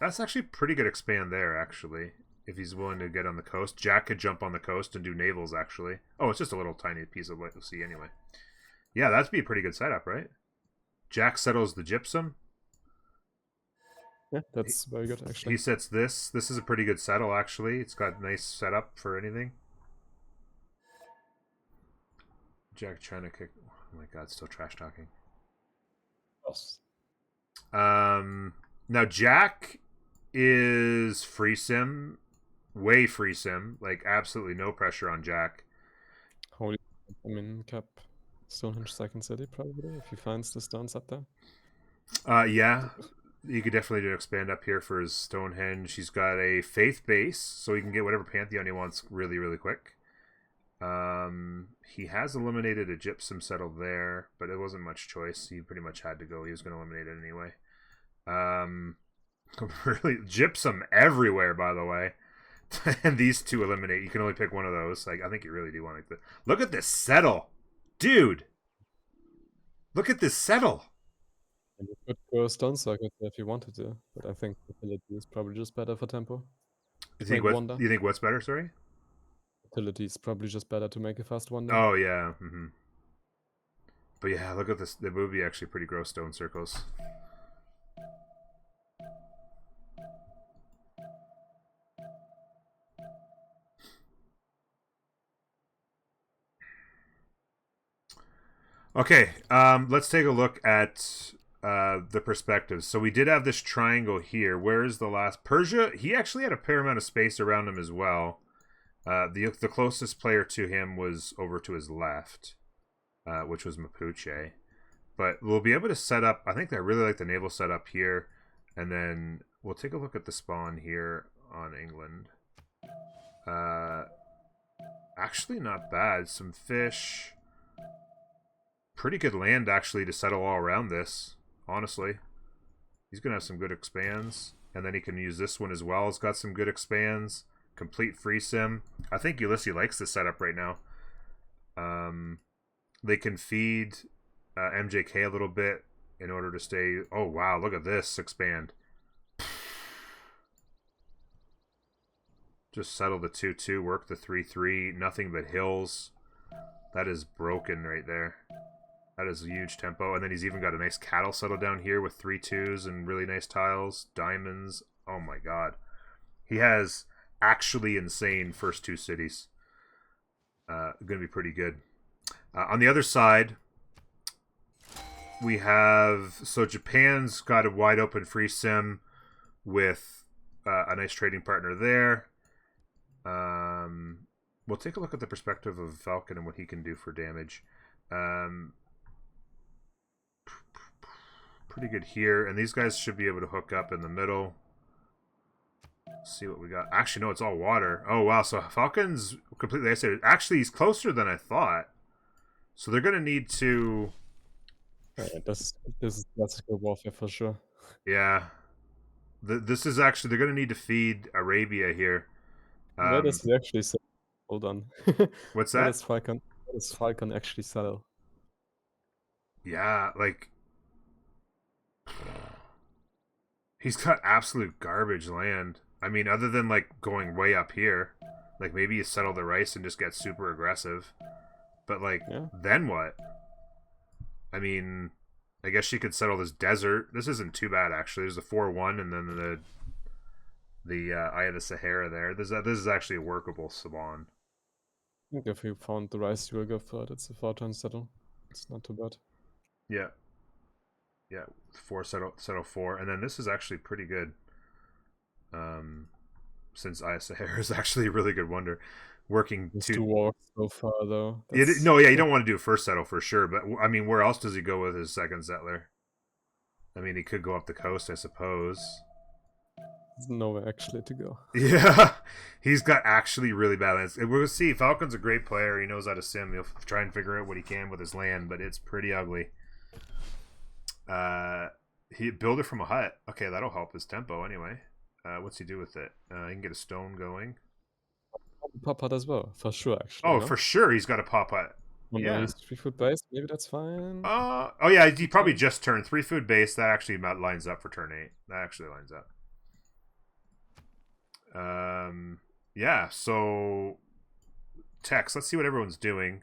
that's actually pretty good expand there, actually. If he's willing to get on the coast. Jack could jump on the coast and do navals, actually. Oh, it's just a little tiny piece of what you'll see anyway. Yeah, that'd be a pretty good setup, right? Jack settles the gypsum. Yeah, that's very good, actually. He sets this. This is a pretty good settle, actually. It's got nice setup for anything. Jack trying to kick... Oh my god, still trash talking. Yes. Now, Jack is free sim. Way free sim. Like, absolutely no pressure on Jack. Holy... I mean, cap Stonehenge second city, probably, if he finds the stones up there. Yeah. You could definitely do an expand up here for his Stonehenge. He's got a faith base, so he can get whatever pantheon he wants really, really quick. He has eliminated a gypsum settle there, but it wasn't much choice. He pretty much had to go. He was going to eliminate it anyway. Really, gypsum everywhere, by the way. And these two eliminate. You can only pick one of those. Like, I think you really do want to... Look at this settle! Dude! Look at this settle. And you could go Stone Circuit if you wanted to, but I think Fertility is probably just better for tempo. You To make Wonder. you think what's better? Sorry. Fertility is probably just better to make a fast Wonder. Oh yeah. But yeah, look at this. The movie actually pretty gross stone circles. Okay, let's take a look at the perspectives. So we did have this triangle here. Where is the last Persia? He actually had a fair amount of space around him as well. The closest player to him was over to his left, which was Mapuche. But we'll be able to set up. I think I really like the naval setup here, and then we'll take a look at the spawn here on England. Actually, not bad. Some fish. Pretty good land, actually, to settle all around this, honestly. He's going to have some good expands. And then he can use this one as well. It's got some good expands. Complete free sim. I think Ulysse likes this setup right now. They can feed MJK a little bit in order to stay... Oh, wow, look at this expand. Just settle the 2-2, work the 3-3. Nothing but hills. That is broken right there. That is a huge tempo. And then he's even got a nice cattle settle down here with 3-2s and really nice tiles. Diamonds. Oh my god. He has actually insane first two cities. Going to be pretty good. On the other side, we have... So Japan's got a wide open free sim with a nice trading partner there. We'll take a look at the perspective of Falcon and what he can do for damage. Pretty good here, and these guys should be able to hook up in the middle. Let's see what we got. Actually, no, it's all water. Oh wow, so Falcon's completely isolated. Actually, he's closer than I thought. So they're gonna need to. Yeah, this is classical warfare for sure. Yeah, this is actually they're gonna need to feed Arabia here. Where does he actually settle? Hold on. What's Where that? does Falcon actually settle? Yeah, like he's got absolute garbage land. I mean, other than like going way up here, like maybe you settle the rice and just get super aggressive. But like, then what? I mean, I guess she could settle this desert. This isn't too bad actually. There's a 4-1 and then the Eye of the Sahara there. This is actually a workable Saban. I think if you found the rice, you will go for it. It's a 4-turn settle. It's not too bad. Yeah. Yeah, 4 settle 4, and then this is actually pretty good. Since Eye of Sahara is actually a really good wonder. Working two walks so far though. You don't want to do a first settle for sure. But I mean, where else does he go with his second settler? I mean, he could go up the coast, I suppose. There's nowhere actually to go. Yeah, he's got actually really bad lands. We'll see. Falcon's a great player. He knows how to sim. He'll try and figure out what he can with his land, but it's pretty ugly. He build it from a hut. Okay, that'll help his tempo anyway. What's he do with it? He can get a stone going. Pop hut as well, for sure. Actually, oh, for sure, he's got a pop hut. Yeah, he's 3-foot base. Maybe that's fine. Oh yeah, he probably just turned 3-foot base. That actually lines up for turn 8. That actually lines up. Yeah. So, Tex. Let's see what everyone's doing.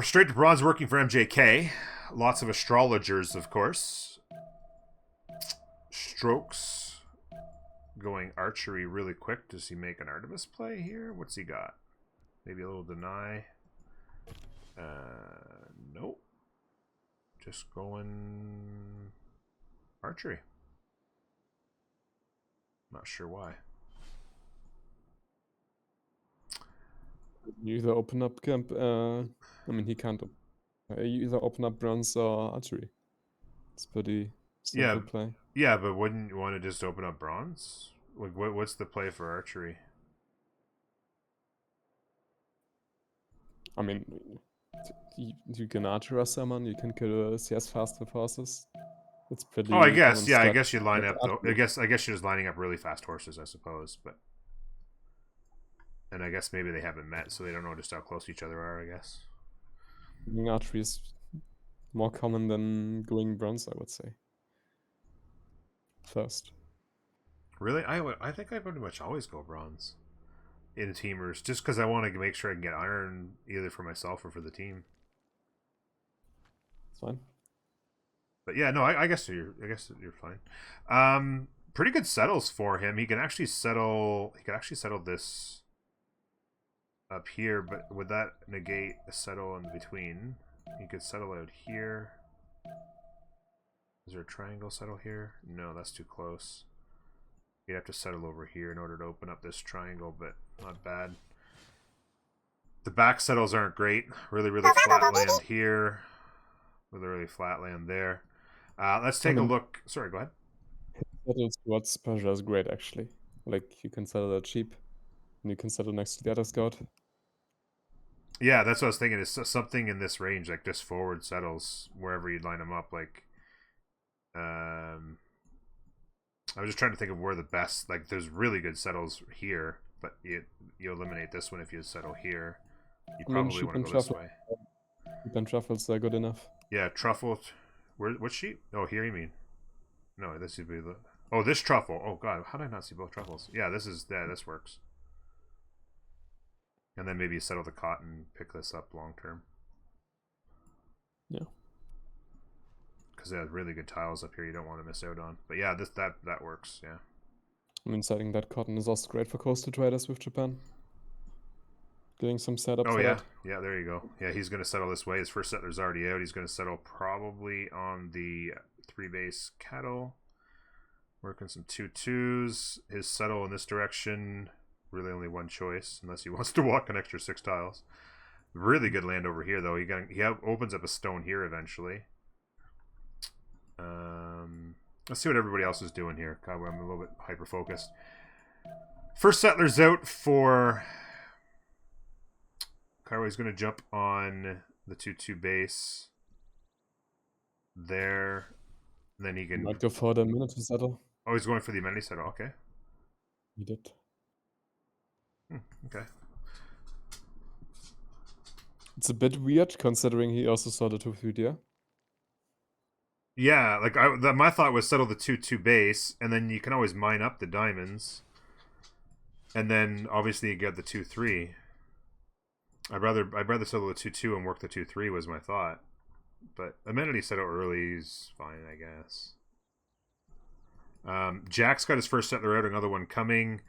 Straight to bronze working for MJK. Lots of astrologers, of course. Strokes going archery really quick. Does he make an Artemis play here? What's he got? Maybe a little deny. Nope. Just going archery. Not sure why. You either open up camp. I mean, he can't. You either open up bronze or archery. It's pretty simple play. Yeah, but wouldn't you want to just open up bronze? Like, what's the play for archery? I mean, you can archer someone. You can kill a CS fast with horses. It's pretty. Oh, I guess. Yeah, I guess you line up. I guess you're just lining up really fast horses, I suppose. But and I guess maybe they haven't met, so they don't know just how close each other are. I guess. Archery is more common than going bronze, I would say. First. Really, I think I pretty much always go bronze in teamers, just because I want to make sure I can get iron either for myself or for the team. It's fine. But yeah, no, I guess you're fine. Pretty good settles for him. He can actually settle. He could actually settle this up here, but would that negate a settle in between? He could settle out here. Is there a triangle settle here? No, that's too close. You'd have to settle over here in order to open up this triangle, but not bad. The back settles aren't great. Really, really flat land here. Really, really flat land there. Let's take a look. Sorry, go ahead. Settles towards Persia is great, actually. Like, you can settle that cheap, and you can settle next to the other scout. Yeah, that's what I was thinking. Is something in this range, like just forward settles wherever you'd line them up. Like, I was just trying to think of where the best. Like, there's really good settles here, but you eliminate this one if you settle here. You probably want to go this way. Sheep and truffles are good enough. Yeah, truffle. What sheep? Oh, here you mean? No, this would be the. Oh, this truffle. Oh God, how did I not see both truffles? Yeah, this works. And then maybe you settle the cotton, pick this up long term. Yeah. Because they have really good tiles up here you don't want to miss out on. But yeah, that works, yeah. I mean, setting that cotton is also great for coastal traders with Japan. Getting some setup for that. Yeah, there you go. Yeah, he's going to settle this way. His first settler's already out. He's going to settle probably on the 3-base cattle. Working some 2-2s. His settle in this direction... Really only one choice, unless he wants to walk an extra 6 tiles. Really good land over here, though. He opens up a stone here eventually. Let's see what everybody else is doing here. God, I'm a little bit hyper-focused. First settler's out for... Carway's going to jump on the 2-2 base. There. And then he can... Might go for the amenity settle. Oh, he's going for the amenity settle. Okay. He did. Okay. It's a bit weird considering he also saw the 2-3 there. Yeah, like my thought was settle the 2-2 base, and then you can always mine up the diamonds, and then obviously you get the 2-3. I'd rather settle the 2-2 and work the 2-3 was my thought, but amenity settle early is fine, I guess. Jack's got his first settler out, another one coming.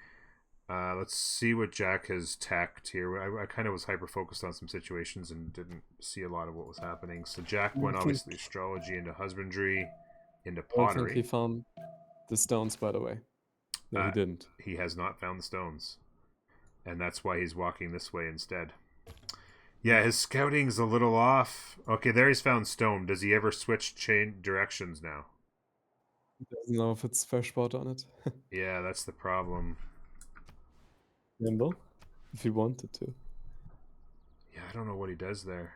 Let's see what Jack has tacked here. I kind of was hyper-focused on some situations and didn't see a lot of what was happening. So Jack went obviously astrology into husbandry, into pottery. I think he found the stones, by the way. No, he didn't. He has not found the stones. And that's why he's walking this way instead. Yeah, his scouting's a little off. Okay, there he's found stone. Does he ever switch directions now? He doesn't know if it's fresh spot on it. Yeah, that's the problem. Nimble, if he wanted to. Yeah, I don't know what he does there.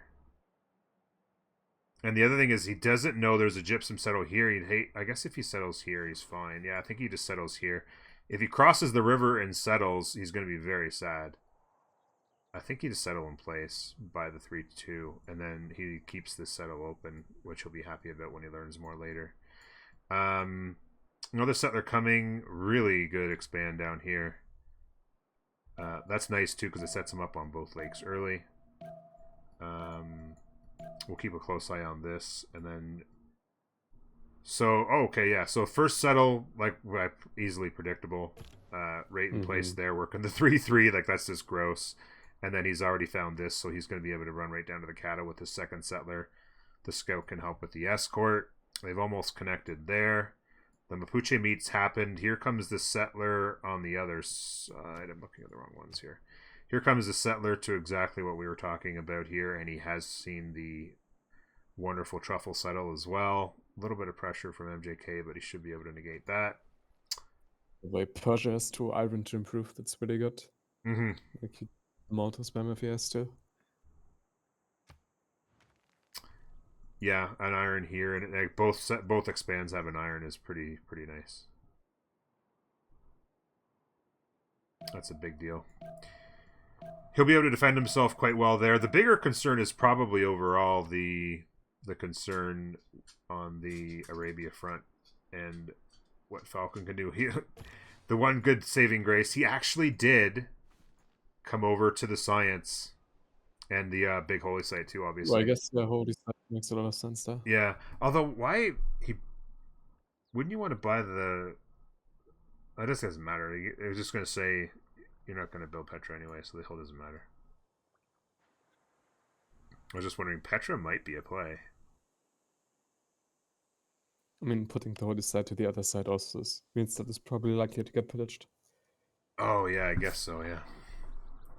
And the other thing is he doesn't know there's a gypsum settle here. He'd hate... I guess if he settles here, he's fine. Yeah, I think he just settles here. If he crosses the river and settles, he's going to be very sad. I think he just settle in place by the 3-2, and then he keeps this settle open, which he'll be happy about when he learns more later. Another settler coming. Really good expand down here. That's nice too because it sets him up on both lakes early. We'll keep a close eye on this, and then okay, yeah, so first settle, like easily predictable, right in place there, working the 3-3, like that's just gross. And then he's already found this, so he's going to be able to run right down to the cattle with his second settler. The scout can help with the escort. They've almost connected there. The Mapuche meets happened. Here comes the settler on the other side. I'm looking at the wrong ones here. Here comes the settler to exactly what we were talking about here, and he has seen the wonderful truffle settle as well. A little bit of pressure from MJK, but he should be able to negate that. The way Persia has to iron to improve, that's really good. Mm-hmm. Like amount of spam if he has to. Yeah, an iron here, and like both expands have an iron is pretty nice. That's a big deal. He'll be able to defend himself quite well there. The bigger concern is probably overall the the concern on the Arabia front and what Falcon can do. He, the one good saving grace, he actually did come over to the science and the big holy site too, obviously. Well, I guess the holy site makes a lot of sense there. Yeah. Although, why he wouldn't you want to buy the? That just doesn't matter. I was just going to say you're not going to build Petra anyway, so the hill doesn't matter. I was just wondering, Petra might be a play. I mean, putting the holy site to the other side also means that it's probably likely to get pillaged. Oh yeah, I guess so. Yeah,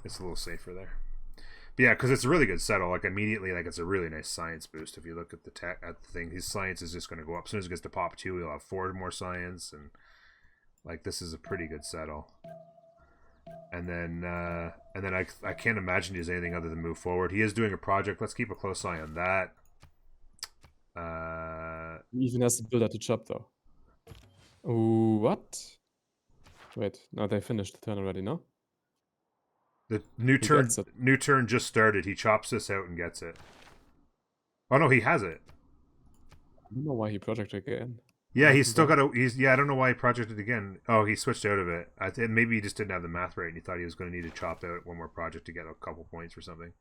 it's a little safer there. But yeah, because it's a really good settle. Like immediately, like it's a really nice science boost. If you look at the thing, his science is just going to go up. As soon as it gets to pop 2, he'll have 4 more science, and like this is a pretty good settle. And then I can't imagine he does anything other than move forward. He is doing a project. Let's keep a close eye on that. He even has to build at the chop though. Ooh, what? Wait, no, they finished the turn already, no? The new gets it. turn just started. He chops this out and gets it. Oh no, he has it. I don't know why he projected again. Yeah, he's still got a. I don't know why he projected again. Oh, he switched out of it. Maybe he just didn't have the math right, and he thought he was going to need to chop out one more project to get a couple points or something.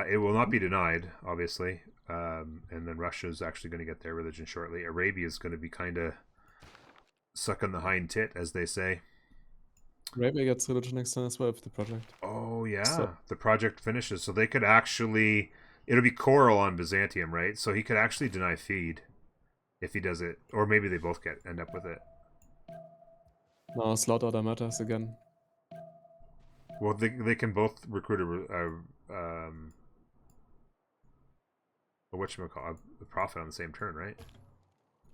It will not be denied, obviously, and then Russia's actually going to get their religion shortly. Arabia is going to be kind of sucking the hind tit, as they say. Arabia gets religion next turn as well with the project. Oh yeah, So- the project finishes, so they could actually. It'll be Coral on Byzantium, right? So he could actually deny feed. If he does it, or maybe they both end up with it. Now slot order matters again. Well, they can both recruit a whatchamacallit, a prophet on the same turn, right?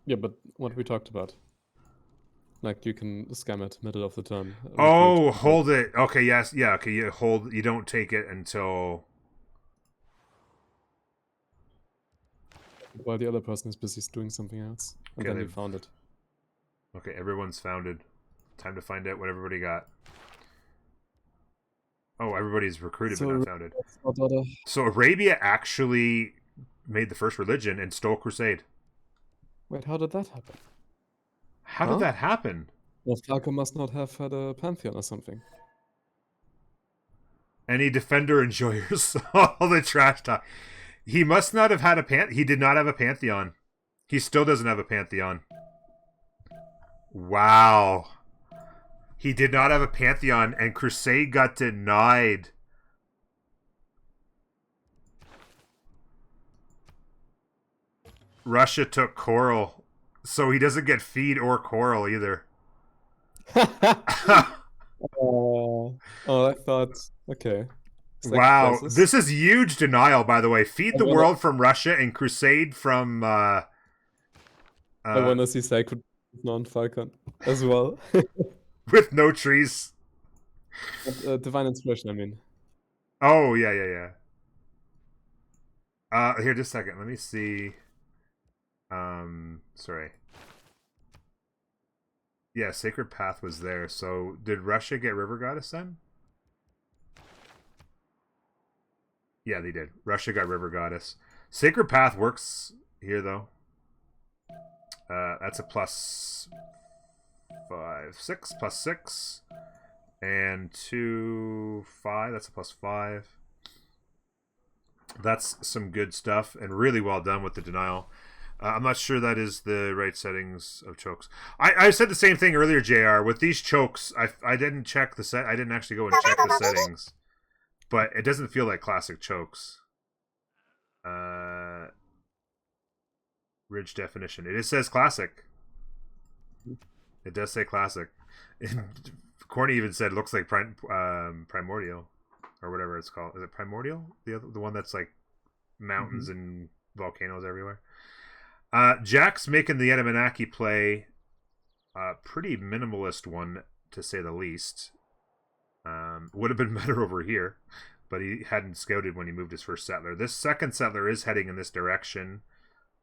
Yeah, but what we talked about. Like you can scam it middle of the turn. Oh, hold it. Okay, yes, yeah. Okay, you hold. You don't take it until. While the other person is busy doing something else. And Okay, then you found it. Okay, everyone's founded. Time to find out what everybody got. Oh, everybody's recruited but not founded. Slot order. So Arabia actually made the first religion and stole Crusade. Wait, how did that happen? How Huh? did that happen? Well, Falco must not have had a pantheon or something. Any defender enjoyers all the trash talk. He must not have had a he did not have a pantheon. He still doesn't have a pantheon. Wow. He did not have a pantheon and Crusade got denied. Russia took Coral. So he doesn't get feed or Coral either. Oh, I thought, okay. Second Wow, places. this is huge denial, by the way. Feed the world from Russia and Crusade from I want to see Sacred non-Falcon as well. with no trees. Divine Inspiration, I mean. Oh yeah. Here, just a second. Let me see. Sorry. Yeah, Sacred Path was there. So did Russia get River Goddess then? Yeah, they did. Russia got River Goddess. Sacred Path works here though. That's a +5, 6 +6, and 2, 5. That's a +5. That's some good stuff and really well done with the denial. I'm not sure that is the right settings of chokes. I said the same thing earlier, JR. With these chokes, I didn't check the set. I didn't actually go and check the settings, but it doesn't feel like classic chokes. Ridge definition. It says classic. It does say classic. Corny even said looks like primordial, or whatever it's called. Is it primordial? The one that's like mountains and volcanoes everywhere. Jack's making the Edamanaki play. Pretty minimalist one, to say the least. Would have been better over here, but he hadn't scouted when he moved his first settler. This second settler is heading in this direction.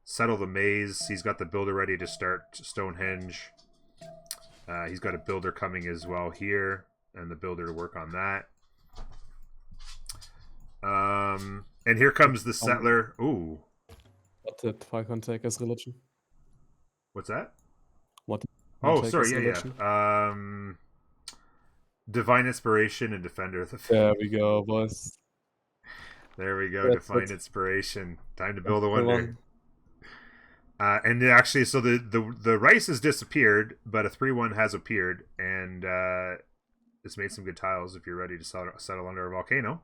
Settle the maze. He's got the builder ready to start Stonehenge. He's got a builder coming as well here, and the builder to work on that. And here comes the settler. Ooh. What did Falcon take as religion? What's that? What did Oh, take sorry. as Yeah, religion? yeah. Divine Inspiration and Defender of the Faith. There we go, boys. There we go. That's Divine it. Inspiration. Time to build a The wonder. one. And actually, so the rice has disappeared, but a 3/1 has appeared, and it's made some good tiles if you're ready to settle under a volcano.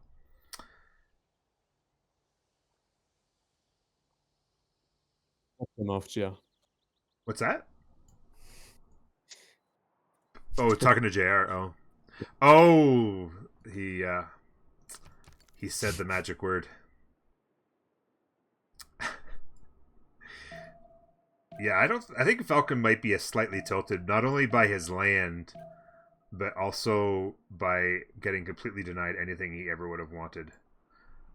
Off, yeah. What's that? Oh, talking to JR. Oh, he said the magic word. Yeah, I think Falcon might be a slightly tilted, not only by his land, but also by getting completely denied anything he ever would have wanted.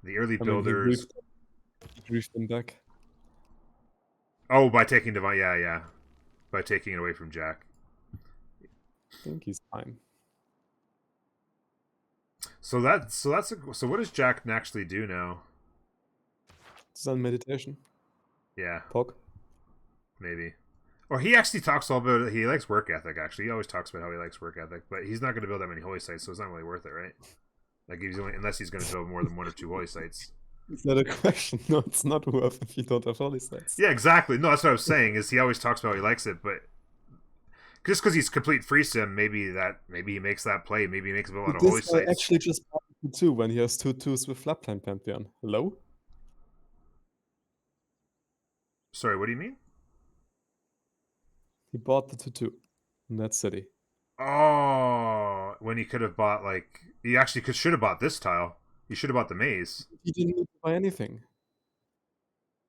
The early builders. He briefed them back. Oh, by taking Divine, yeah. By taking it away from Jack. I think he's fine. So what does Jack actually do now? Sun meditation. Yeah, Pog. maybe. Or he actually talks all about he likes work ethic. Actually, he always talks about how he likes work ethic, but he's not going to build that many holy sites, so it's not really worth it, right? Like he's only unless he's going to build more than 1 or 2 holy sites. Is that a question? No, it's not worth if you don't have holy sites. Yeah, exactly. No, that's what I was saying. Is he always talks about how he likes it, but just because he's complete free sim, maybe he makes that play. Maybe he makes a lot of holy This guy sites. actually just bought the 2 when he has 2 2s with Flatline Pantheon. Hello? Sorry, what do you mean? He bought the 2 2 in that city. Oh, when he could have bought he actually should have bought this tile. He should have bought the maze. He didn't need to buy anything.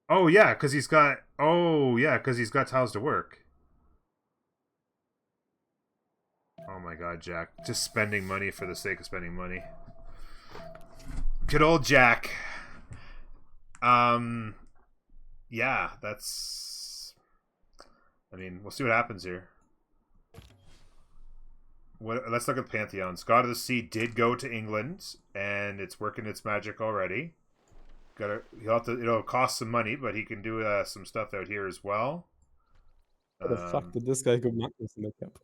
Oh yeah, because he's got tiles to work. Oh my god, Jack. Just spending money for the sake of spending money. Good old Jack. Yeah, that's... I mean, we'll see what happens here. Let's look at Pantheons. God of the Sea did go to England, and it's working its magic already. It'll cost some money, but he can do some stuff out here as well. How the fuck did this guy go Magnus in the cap?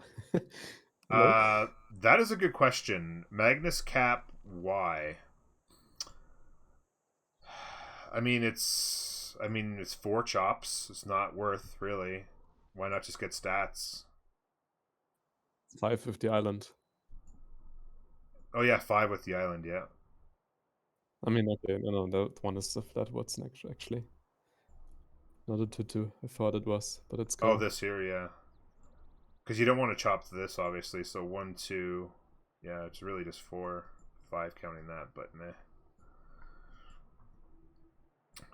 That is a good question. Magnus cap, why? I mean, it's 4 chops. It's not worth, really. Why not just get stats? 5 with the island. Oh yeah, 5 with the island, yeah. I mean, okay, no, that one is the flat Watson actually. Not a 2 2. I thought it was, but it's cool. Oh, this here, yeah. Because you don't want to chop this, obviously. So 1, 2, yeah, it's really just 4, 5 counting that, but meh.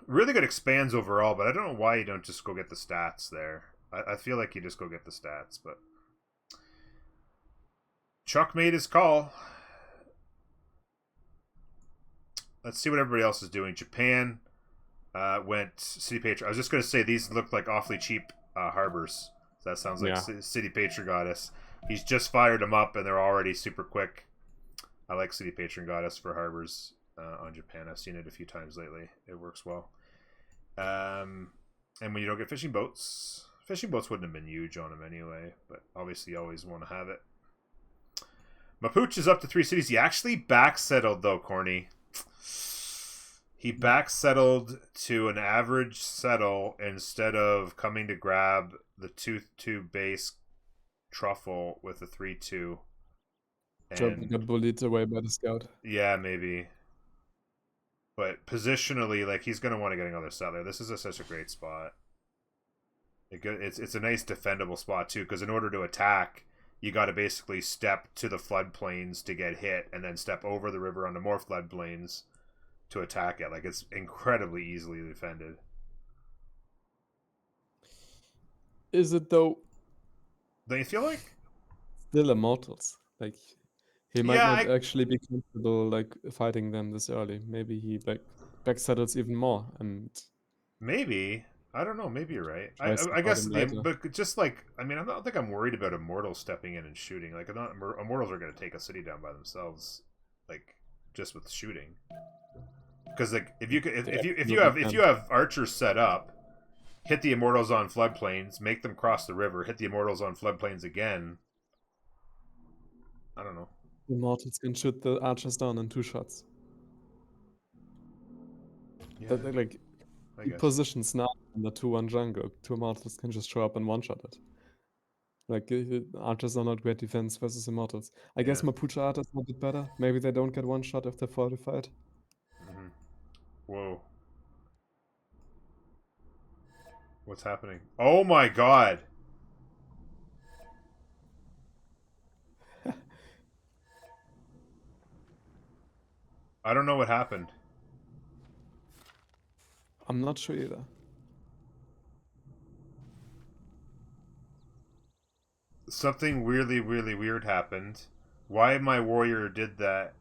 Really good expands overall, but I don't know why you don't just go get the stats there. I feel like you just go get the stats, but Chuck made his call. Let's see what everybody else is doing. Japan went City Patron. I was just going to say these look like awfully cheap harbors. So that sounds like City Patron Goddess. He's just fired them up, and they're already super quick. I like City Patron Goddess for harbors on Japan. I've seen it a few times lately. It works well. And when you don't get fishing boats wouldn't have been huge on him anyway, but obviously you always want to have it. Mapuche is up to 3 cities. He actually back settled though, Corny. He back settled to an average settle instead of coming to grab the 2/2 base truffle with a 3/2. And got bullied away by the scout. Yeah, maybe. But positionally, like, he's going to want to get another settler. This is such a great spot. It's a nice defendable spot too, because in order to attack, you got to basically step to the floodplains to get hit, and then step over the river onto more floodplains to attack it. Like, it's incredibly easily defended. Is it though? Don't you feel like? Still immortals. Like, he might not actually be comfortable like fighting them this early. Maybe he backsettles even more, and maybe. I don't know. Maybe you're right. I guess, but just like, I mean, I don't think I'm worried about immortals stepping in and shooting. Like, immortals are going to take a city down by themselves, like, just with shooting. Because like if you absolutely if you have archers set up, hit the immortals on floodplains, make them cross the river, hit the immortals on floodplains again. I don't know. The Immortals can shoot the archers down in 2 shots. Yeah, Like, I in guess. positions now in the 2-1 jungle, 2 Immortals can just show up and one-shot it. Like, archers are not great defense versus Immortals. I guess Yeah. Mapuche archers are a bit better. Maybe they don't get one-shot if they're fortified. Mm-hmm. Whoa. What's happening? Oh my god! I don't know what happened. I'm not sure either. Something really, really weird happened. Why my warrior did that?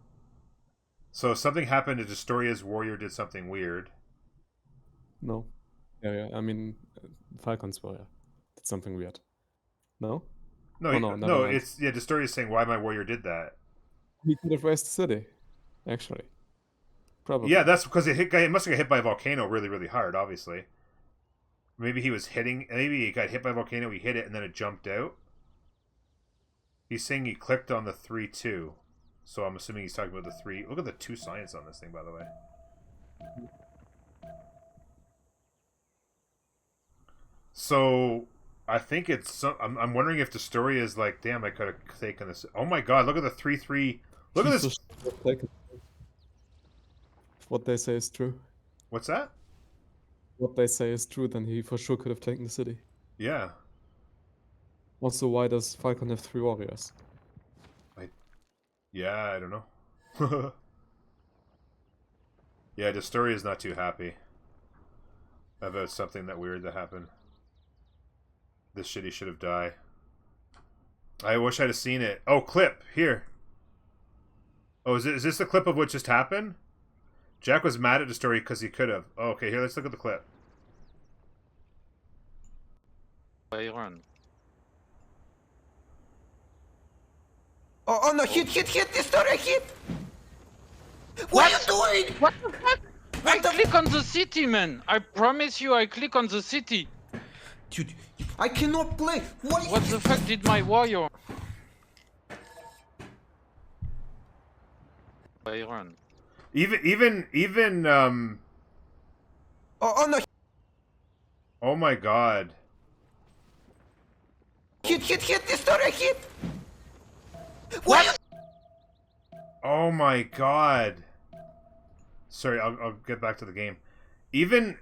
So something happened to Destoria's warrior did something weird. No. Yeah, I mean, Falcon's warrior did something weird. No? No, Oh, no, never no, mind. it's Destoria's saying why my warrior did that. He could have raised the city, actually. Probably. Yeah, that's because it must have got hit by a volcano really, really hard, obviously. Maybe he was hitting, maybe he got hit by a volcano, he hit it, and then it jumped out. He's saying he clicked on the 3-2. So I'm assuming he's talking about the 3. Look at the 2 science on this thing, by the way. So I think it's. I'm wondering if the story is like, damn, I could have taken this. Oh my god, look at the 3-3. Look at this. If what they say is true. What's that? What they say is true, then he for sure could have taken the city. Yeah. Also, why does Falcon have 3 warriors? Yeah, I don't know. Yeah, the story is not too happy about something that weird that happened. This shitty should have died. I wish I'd have seen it. Oh, clip here. Oh, is this the clip of what just happened? Jack was mad at the story because he could have. Oh, okay, here, let's look at the clip. Byron. Oh no, hit, the story, hit! What are you doing? What the fuck? I click on the city, man. I promise you, I click on the city. Dude, I cannot play. What the fuck did my warrior? Byron. Even Oh no, oh my god. hit, the story, hit! What? Oh my god. Sorry, I'll get back to the game. Even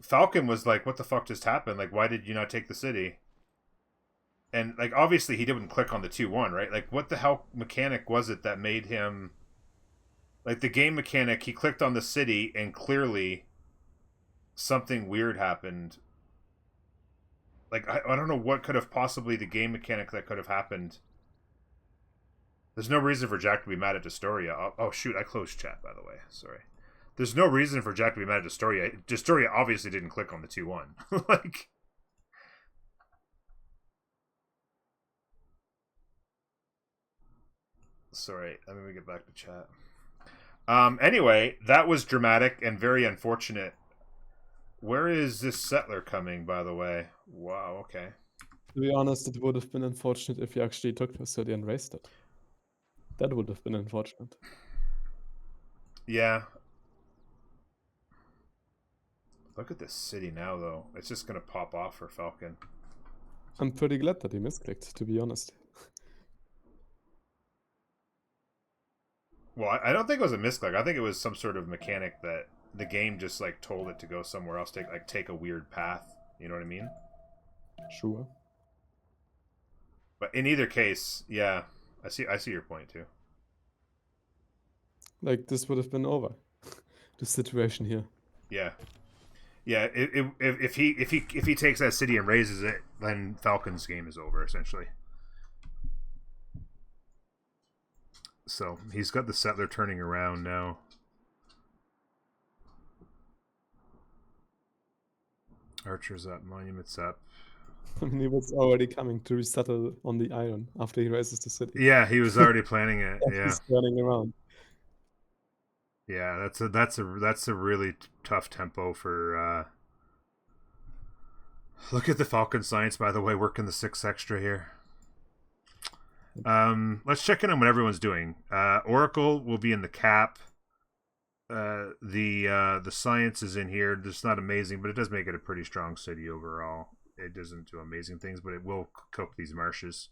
Falcon was like, what the fuck just happened? Like, why did you not take the city? And like, obviously he didn't click on the 2-1, right? Like, what the hell mechanic was it that made him, like, the game mechanic? He clicked on the city and clearly something weird happened. Like, I don't know what could have possibly the game mechanic that could have happened. There's no reason for Jack to be mad at Destoria. Oh shoot, I closed chat, by the way. Sorry. There's no reason for Jack to be mad at Destoria. Destoria obviously didn't click on the 2-1. Like, sorry, let me get back to chat. Anyway, that was dramatic and very unfortunate. Where is this settler coming, by the way? Wow, okay. To be honest, it would have been unfortunate if you actually took the city and raised it. That would have been unfortunate. Yeah. Look at this city now, though. It's just going to pop off for Falcon. I'm pretty glad that he misclicked, to be honest. Well, I don't think it was a misclick. I think it was some sort of mechanic that the game just like told it to go somewhere else, take a weird path. You know what I mean? Sure. But in either case, yeah, I see your point too. Like, this would have been over. The situation here. Yeah, yeah. If he takes that city and raises it, then Falcon's game is over essentially. So he's got the settler turning around now. Archers up, monuments up. I mean, he was already coming to resettle on the iron after he raises the city. Yeah, he was already planning it. And Yeah, he's turning around. yeah. That's a really tough tempo for. Look at the Falcon Science, by the way, working the 6 extra here. Let's check in on what everyone's doing. Oracle will be in the cap. The science is in here. It's not amazing, but it does make it a pretty strong city overall. It doesn't do amazing things, but it will cope these marshes.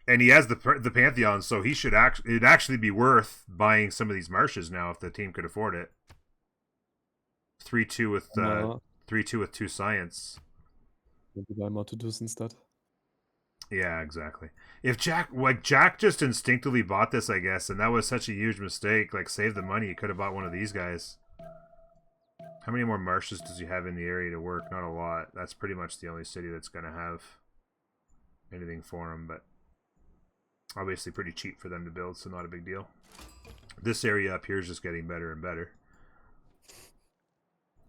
And he has the Pantheon, so he should it'd actually be worth buying some of these marshes now if the team could afford it. 3-2 with 3-2 with 2 science. Maybe buy more to-dos instead. Yeah, exactly. If Jack just instinctively bought this, I guess, and that was such a huge mistake, like save the money, he could have bought one of these guys. How many more marshes does he have in the area to work? Not a lot. That's pretty much the only city that's going to have anything for him, but obviously pretty cheap for them to build, so not a big deal. This area up here is just getting better and better.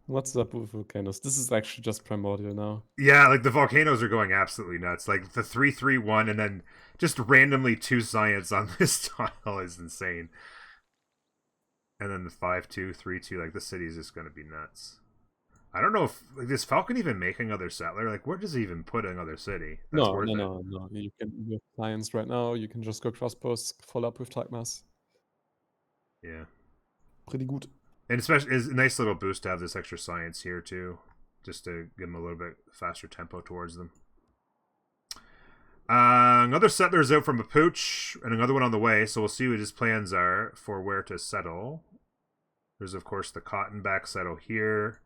What's up with volcanoes? This is actually just primordial now. Yeah, like the volcanoes are going absolutely nuts. Like the 3-3-1 and then just randomly 2 science on this tile is insane. And then the 5-2, 3-2, like this city is just going to be nuts. I don't know if like, does Falcon even make another settler? Like where does he even put another city? That's No. You can with science right now. You can just go crossbows, follow up with Tagmas. Yeah. Pretty good. And especially it's a nice little boost to have this extra science here too, just to give them a little bit faster tempo towards them. Another settler is out from a pooch, and another one on the way, so we'll see what his plans are for where to settle. There's, of course, the cotton back settle here.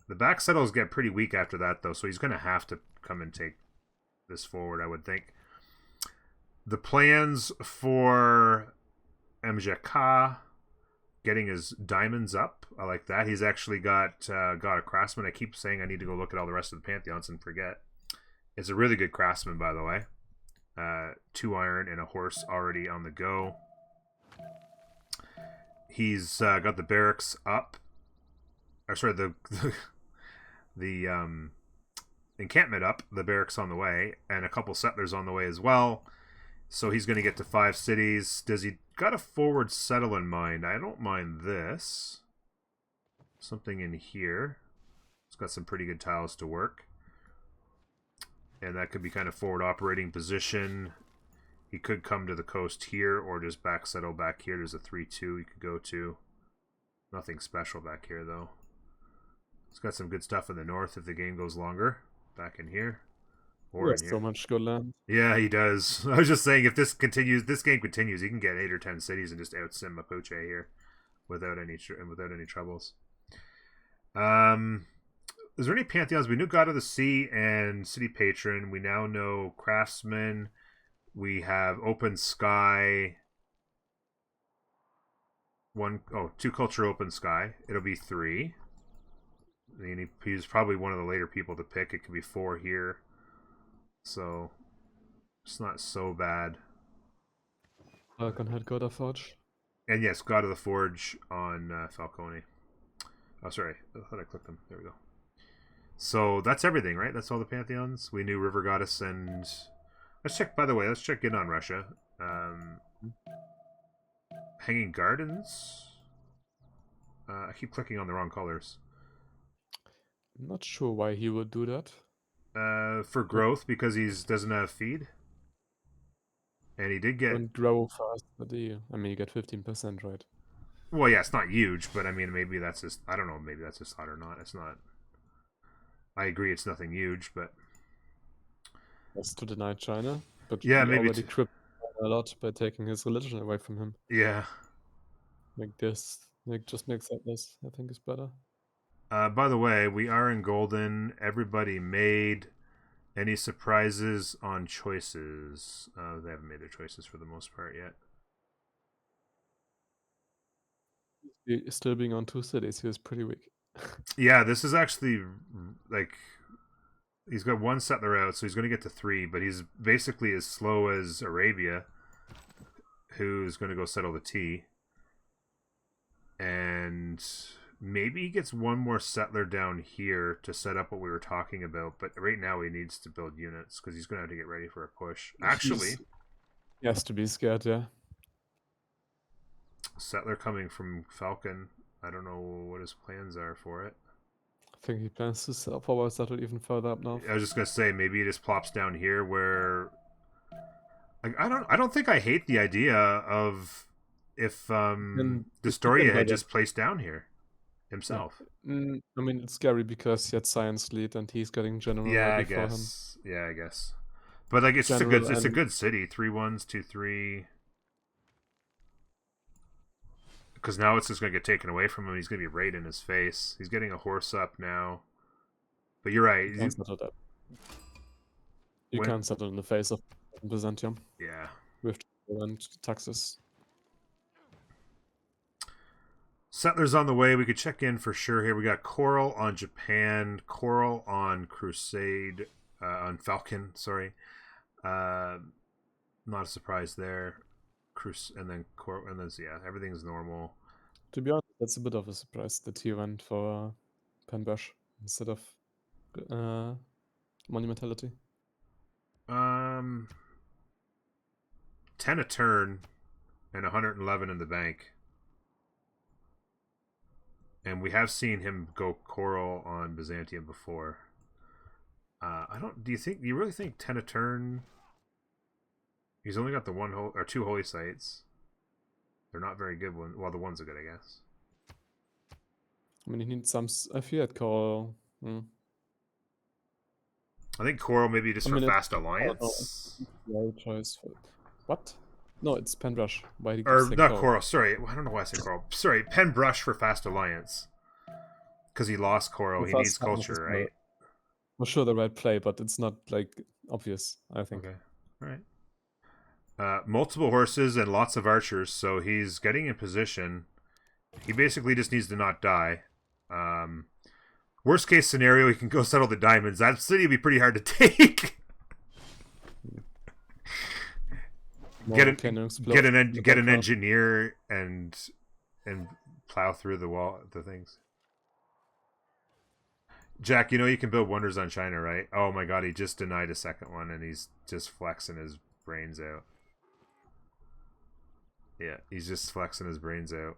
The back settles get pretty weak after that, though, so he's going to have to come and take this forward, I would think. The plans for MJK... getting his diamonds up. I like that. He's actually got a craftsman. I keep saying I need to go look at all the rest of the Pantheons and forget. It's a really good craftsman, by the way. 2 iron and a horse already on the go. He's got the barracks up. Or sorry, the encampment up. The barracks on the way, and a couple settlers on the way as well. So he's going to get to 5 cities. Does he got a forward settle in mind? I don't mind this. Something in here. It's got some pretty good tiles to work. And that could be kind of forward operating position. He could come to the coast here or just back settle back here. There's a 3-2 he could go to. Nothing special back here, though. It's got some good stuff in the north if the game goes longer. Back in here. He has so much good land. Yeah, he does. I was just saying, if this game continues, he can get 8 or 10 cities and just out-sim Mapuche here without any troubles. Is there any Pantheons? We knew God of the Sea and City Patron. We now know Craftsman. We have Open Sky. 2 Culture Open Sky. It'll be 3. I mean, he's probably one of the later people to pick. It could be 4 here. So, it's not so bad. Falcon had God of Forge. And yes, God of the Forge on Falcone. Oh, sorry. I thought I clicked them. There we go. So, that's everything, right? That's all the Pantheons. We knew River Goddess and... Let's check, by the way, let's check in on Russia. Hanging Gardens? I keep clicking on the wrong colors. I'm not sure why he would do that. For growth, because he doesn't have feed. And he did get... Don't grow fast, but you get 15%, right? Well, yeah, it's not huge, but I mean, maybe that's just... I don't know, maybe that's just thought or not. It's not... I agree, it's nothing huge, but... That's to deny China, but yeah, he maybe already crippled a lot by taking his religion away from him. Yeah. Like this, just makes that less, I think, is better. By the way, we are in Golden. Everybody made any surprises on choices? They haven't made their choices for the most part yet. Still being on 2 cities, he was pretty weak. Yeah, this is actually like he's got 1 settler out, so he's going to get to 3, but he's basically as slow as Arabia, who's going to go settle the T. And Maybe he gets one more settler down here to set up what we were talking about, but right now he needs to build units because he's going to have to get ready for a push. Actually, He has to be scared, yeah. settler coming from Falcon. I don't know what his plans are for it. I think he plans to forward settle even further up north. I was just going to say maybe he just plops down here where... Like, I don't think I hate the idea of if Destoria had just placed down here himself. I mean, it's scary because he had science lead and he's getting general Yeah, I right before him. guess. Yeah, I guess. But like, it's just a good city. 3 1s, 2 3. Because now it's just going to get taken away from him. He's going to be right in his face. He's getting a horse up now. But you're right. You can't settle that. You can't settle in the face of Byzantium. Yeah. With and taxes. Settlers on the way. We could check in for sure here. We got Coral on Japan, Coral on Crusade, on Falcon, sorry. Not a surprise there. And then Coral, and then yeah, everything's normal. To be honest, that's a bit of a surprise that he went for Penbush instead of Monumentality. 10 a turn and 111 in the bank. And we have seen him go Coral on Byzantium before. Do you really think 10 a turn? He's only got the 2 holy sites. They're not very good ones. Well, the ones are good, I guess. I mean, he needs some. If he had Coral. I think Coral maybe just for fast alliance. Right choice. What? No, it's Penbrush. Why did you Or say not Coral? Sorry, I don't know why I said Coral. Sorry, Penbrush for fast alliance. Because he lost Coral, he needs culture, right? For sure, the right play, but it's not like obvious. I think. Okay, all right. Multiple horses and lots of archers, so he's getting in position. He basically just needs to not die. Worst case scenario, he can go settle the diamonds. That city would be pretty hard to take. Get an engineer and plow through the things. Jack, you know you can build wonders on China, right? Oh my god, he just denied a second one and he's just flexing his brains out. Yeah, he's just flexing his brains out.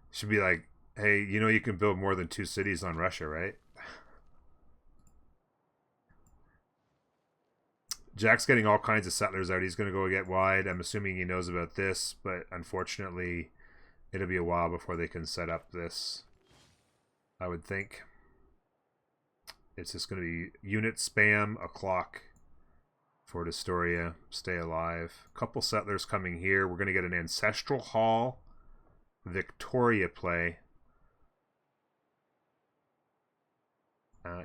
Should be like, hey, you know you can build more than 2 cities on Russia, right? Jack's getting all kinds of settlers out. He's going to go get wide. I'm assuming he knows about this, but unfortunately, it'll be a while before they can set up this, I would think. It's just going to be unit spam, a clock for Destoria. Stay alive. Couple settlers coming here. We're going to get an Ancestral Hall Victoria play.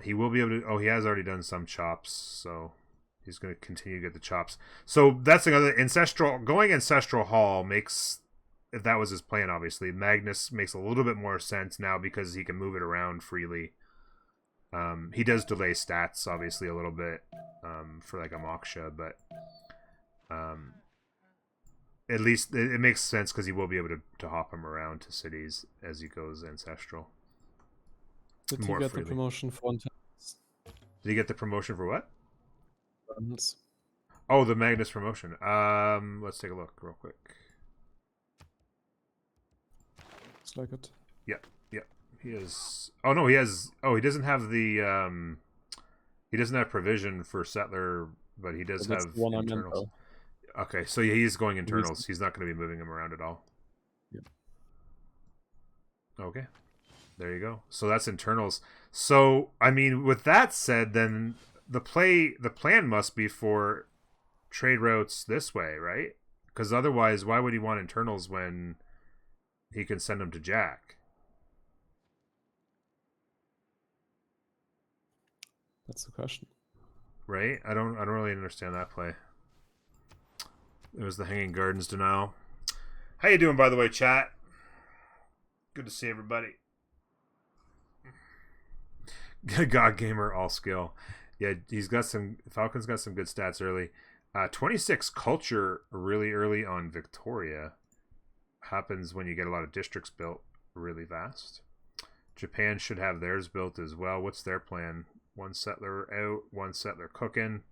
He will be able to... Oh, he has already done some chops, so he's going to continue to get the chops. So that's another... Going Ancestral Hall makes... If that was his plan, obviously, Magnus makes a little bit more sense now because he can move it around freely. He does delay stats, obviously, a little bit for like a Moksha, but at least it makes sense because he will be able to hop him around to cities as he goes Ancestral. Did he get the promotion for Antares? Did he get the promotion for what? Yes. Oh, the Magnus promotion. Let's take a look real quick. Looks like it. Yep. He is. Oh no, he has. Oh, he doesn't have the. He doesn't have provision for settler, but he does have internals. Okay, so he's going internals. He's not going to be moving him around at all. Yep. Okay, there you go. So that's internals. So I mean, with that said, then the plan must be for trade routes this way, right? Because otherwise, why would he want internals when he can send them to Jack? That's the question. Right? I don't really understand that play. It was the Hanging Gardens denial. How you doing, by the way, chat? Good to see everybody. God Gamer all skill. Yeah, Falcon's got some good stats early. 26 culture really early on Victoria. Happens when you get a lot of districts built. really vast. Japan should have theirs built as well. What's their plan? One settler out, one settler cooking.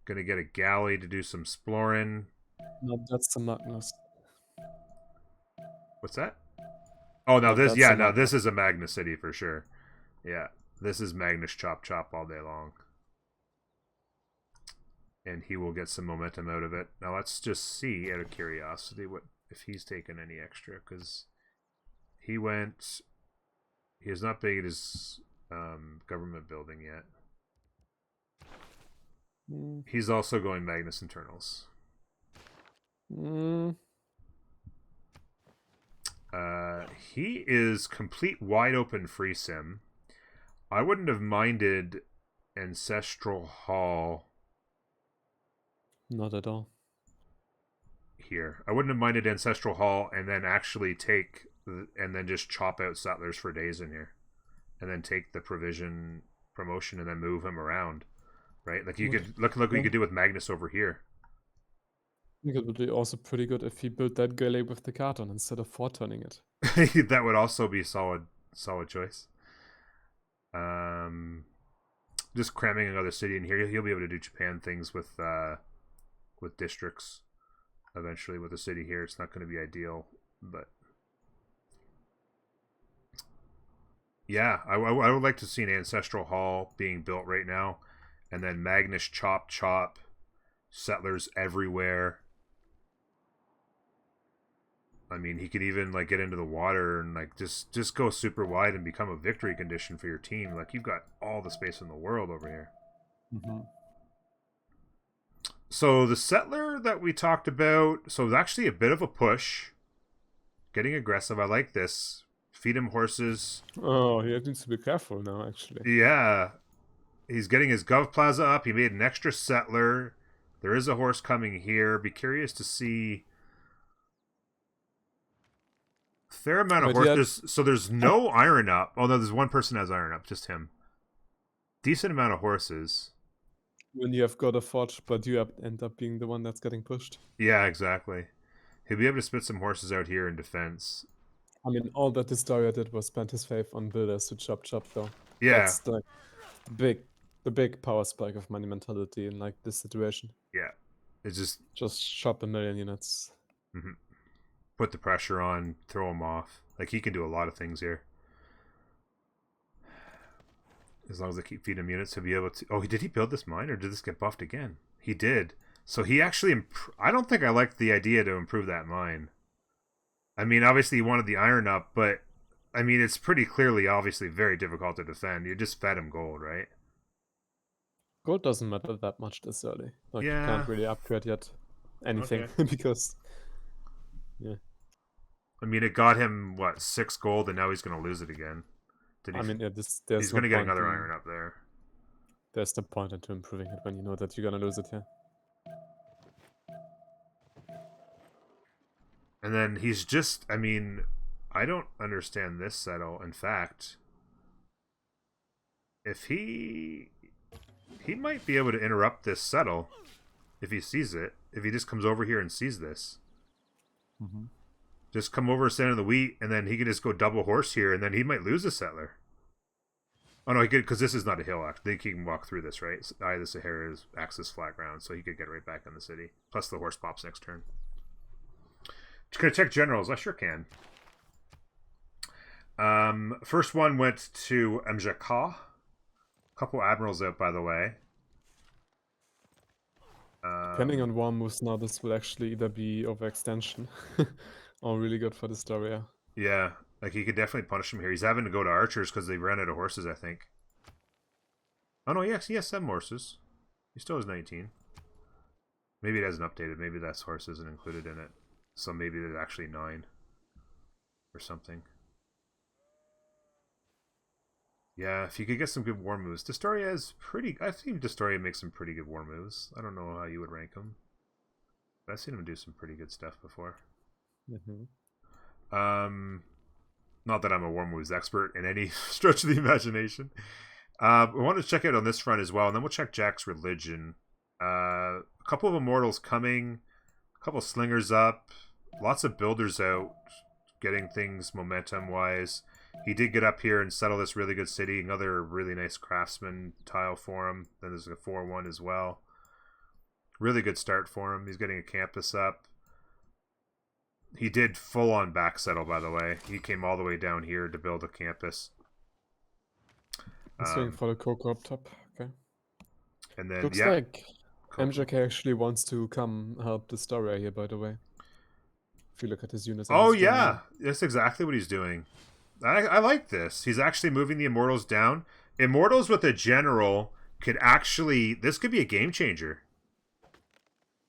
Gonna get a galley to do some exploring. No, that's the Magnus. What's that? Oh no, No, this that's yeah, a no, Magnus. this is a Magnus city for sure. Yeah. This is Magnus chop chop all day long. And he will get some momentum out of it. Now let's just see, out of curiosity, what if he's taken any extra, because he has not made his government building yet. Mm. He's also going Magnus Internals. Mm. He is complete wide open free sim. I wouldn't have minded Ancestral Hall Not at all. here. I wouldn't have minded Ancestral Hall and then actually and then just chop out settlers for days in here. And then take the promotion and then move him around. Right? Like you could look what you could do with Magnus over here. I think it would be also pretty good if he built that galley with the carton instead of four-turning it. That would also be solid choice. Just cramming another city in here. He'll be able to do Japan things with districts eventually with a city here. It's not going to be ideal, but yeah, I would like to see an Ancestral Hall being built right now, and then Magnus chop settlers everywhere. I mean, he could even like get into the water and like just go super wide and become a victory condition for your team. Like you've got all the space in the world over here. Mm-hmm. So the settler that we talked about, so it's actually a bit of a push. Getting aggressive. I like this. Feed him horses. Oh, he needs to be careful now, actually. Yeah. He's getting his Gov Plaza up. He made an extra settler. There is a horse coming here. Be curious to see. Fair amount of horses. So there's no iron up. Oh no, there's one person has iron up, just him. Decent amount of horses. When you have got a forge, but you end up being the one that's getting pushed. Yeah, exactly. He'll be able to spit some horses out here in defense. I mean, all that Historia did was spend his faith on builders to chop though. Yeah. That's the big power spike of money mentality in like this situation. Yeah. It's just chop 1 million units. Mm-hmm. Put the pressure on, throw him off. Like he can do a lot of things here. As long as they keep feeding him units, he'll be able to. Oh, did he build this mine, or did this get buffed again? He did. So he actually. I don't think I liked the idea to improve that mine. I mean, obviously he wanted the iron up, but I mean it's pretty clearly, obviously, very difficult to defend. You just fed him gold, right? Gold doesn't matter that much this early. Like Yeah. you can't really upgrade yet anything because. Yeah. I mean, it got him what 6 gold, and now he's going to lose it again. I mean, yeah, there's he's no going to get point another in- iron up there. There's no point into improving it when you know that you're gonna lose it. Yeah. And then he's just, I mean, I don't understand this settle. In fact, if he might be able to interrupt this settle if he sees it. If he just comes over here and sees this. Mm-hmm. Just come over, stand in the wheat, and then he can just go double horse here, and then he might lose a settler. Oh no, he could, because this is not a hill. Actually, he can walk through this, right? Eye of the Sahara is access flat ground, so he could get right back in the city. Plus the horse pops next turn. Can I check generals? I sure can. First one went to MJK. Couple admirals out, by the way. Depending on war moves now, this will actually either be overextension or really good for the story. Yeah, like he could definitely punish him here. He's having to go to archers because they ran out of horses, I think. Oh no, yes, he has 7 horses. He still has 19. Maybe it hasn't updated. Maybe that horse isn't included in it. So maybe there's actually 9 or something. Yeah, if you could get some good war moves. Destoria is pretty... I've seen Destoria make some pretty good war moves. I don't know how you would rank him. But I've seen him do some pretty good stuff before. Mm-hmm. Not that I'm a war moves expert in any stretch of the imagination. We want to check it on this front as well, and then we'll check Jack's religion. A couple of immortals coming, a couple of slingers up, lots of builders out. getting things momentum-wise. He did get up here and settle this really good city. Another really nice craftsman tile for him. Then there's a 4-1 as well. Really good start for him. He's getting a campus up. He did full-on back settle, by the way. He came all the way down here to build a campus. He's waiting for the Coco up top. Okay. And then, Looks yeah. like MJK actually wants to come help the story here, by the way. If you look at his units. Oh, yeah. That's exactly what he's doing. I like this. He's actually moving the Immortals down. Immortals with a general could actually... This could be a game changer.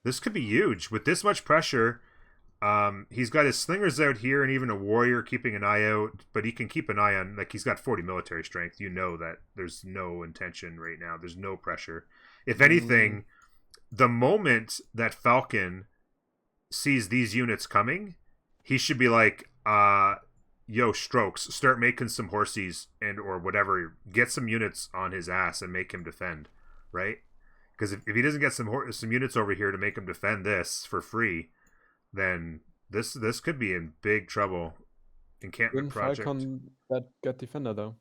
This could be huge. With this much pressure, he's got his slingers out here and even a warrior keeping an eye out. But he can keep an eye on... Like, he's got 40 military strength. You know that there's no intention right now. There's no pressure. If anything, the moment that Falcon sees these units coming, he should be like, yo, Strokes, start making some horsies and or whatever. Get some units on his ass and make him defend, right? Because if he doesn't get some units over here to make him defend this for free, then this could be in big trouble. Encampment Didn't project. Falcon get defender though?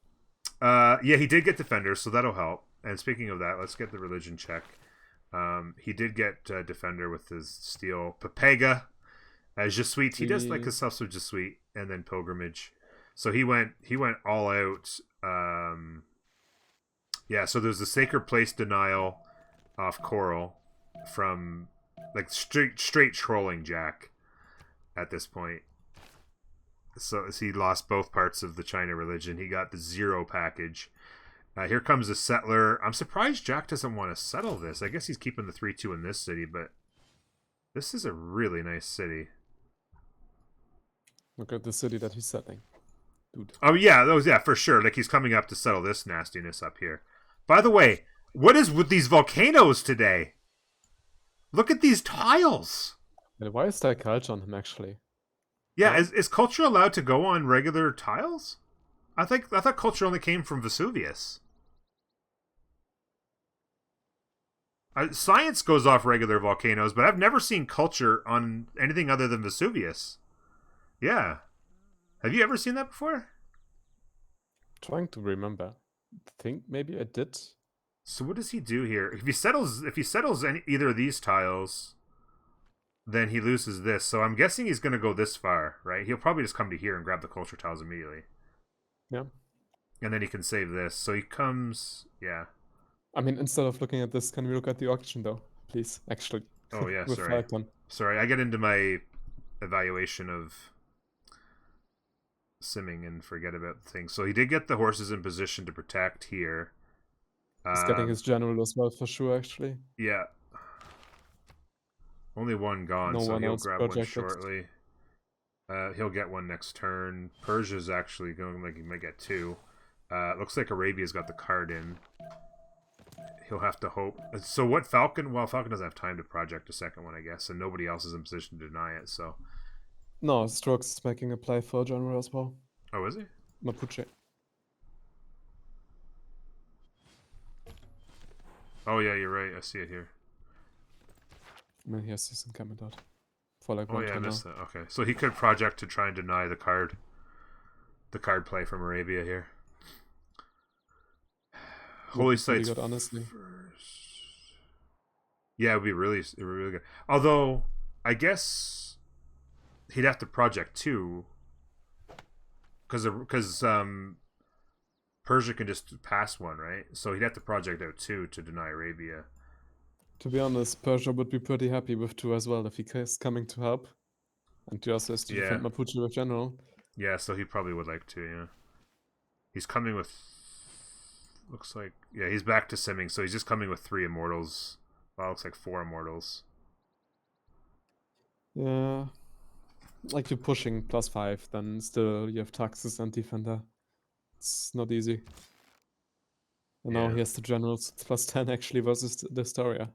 Yeah, he did get defender, so that'll help. And speaking of that, let's get the religion check. He did get defender with his steel. Papega, Jesuit. He does like himself so Jesuit, and then pilgrimage. So he went all out. Yeah. So there's the sacred place denial off Coral from like straight trolling Jack at this point. So he lost both parts of the China religion. He got the 0 package. Here comes a settler. I'm surprised Jack doesn't want to settle this. I guess he's keeping the 3-2 in this city, but this is a really nice city. Look at the city that he's settling. Dude. Oh, yeah, for sure. Like, he's coming up to settle this nastiness up here. By the way, what is with these volcanoes today? Look at these tiles. And why is there culture on him, actually? Yeah, is culture allowed to go on regular tiles? I thought culture only came from Vesuvius. Science goes off regular volcanoes, but I've never seen culture on anything other than Vesuvius. Yeah. Have you ever seen that before? Trying to remember. I think maybe I did. So what does he do here? If he settles either of these tiles, then he loses this. So I'm guessing he's going to go this far, right? He'll probably just come to here and grab the culture tiles immediately. Yeah. And then he can save this. So he comes, yeah. I mean, instead of looking at this, can we look at the auction though, please? Actually. Oh yeah, With sorry. Falcon. Sorry, I get into my evaluation of simming and forget about things. So he did get the horses in position to protect here. He's getting his general as well for sure, actually. Yeah. Only one gone, No so one he'll else grab one projected. shortly. He'll get one next turn. Persia's actually going like he might get 2. Looks like Arabia's got the card in. He'll have to hope. So what Falcon? Well, Falcon doesn't have time to project a second one, I guess, and nobody else is in position to deny it. So. No, Strokes is making a play for general as well. Oh, is he? Mapuche. Oh yeah, you're right. I see it here. I mean, he has season coming out. For like Oh one yeah, I turn now. missed that. Okay, so he could project to try and deny the card play from Arabia here. Holy Looking pretty Sites good, honestly. first. Yeah, it would be really good. Although, I guess he'd have to project 2, because Persia can just pass 1, right? So he'd have to project out 2 to deny Arabia. To be honest, Persia would be pretty happy with 2 as well if he is coming to help. And he also has to defend Mapuche with general. Yeah, so he probably would like to, yeah. He's coming with... Looks like... Yeah, he's back to simming, so he's just coming with 3 immortals. Well, looks like 4 immortals. Yeah. Like you're pushing +5, then still you have taxes and defender. It's not easy. And now Yeah. he has the generals. It's +10 actually versus the Storia.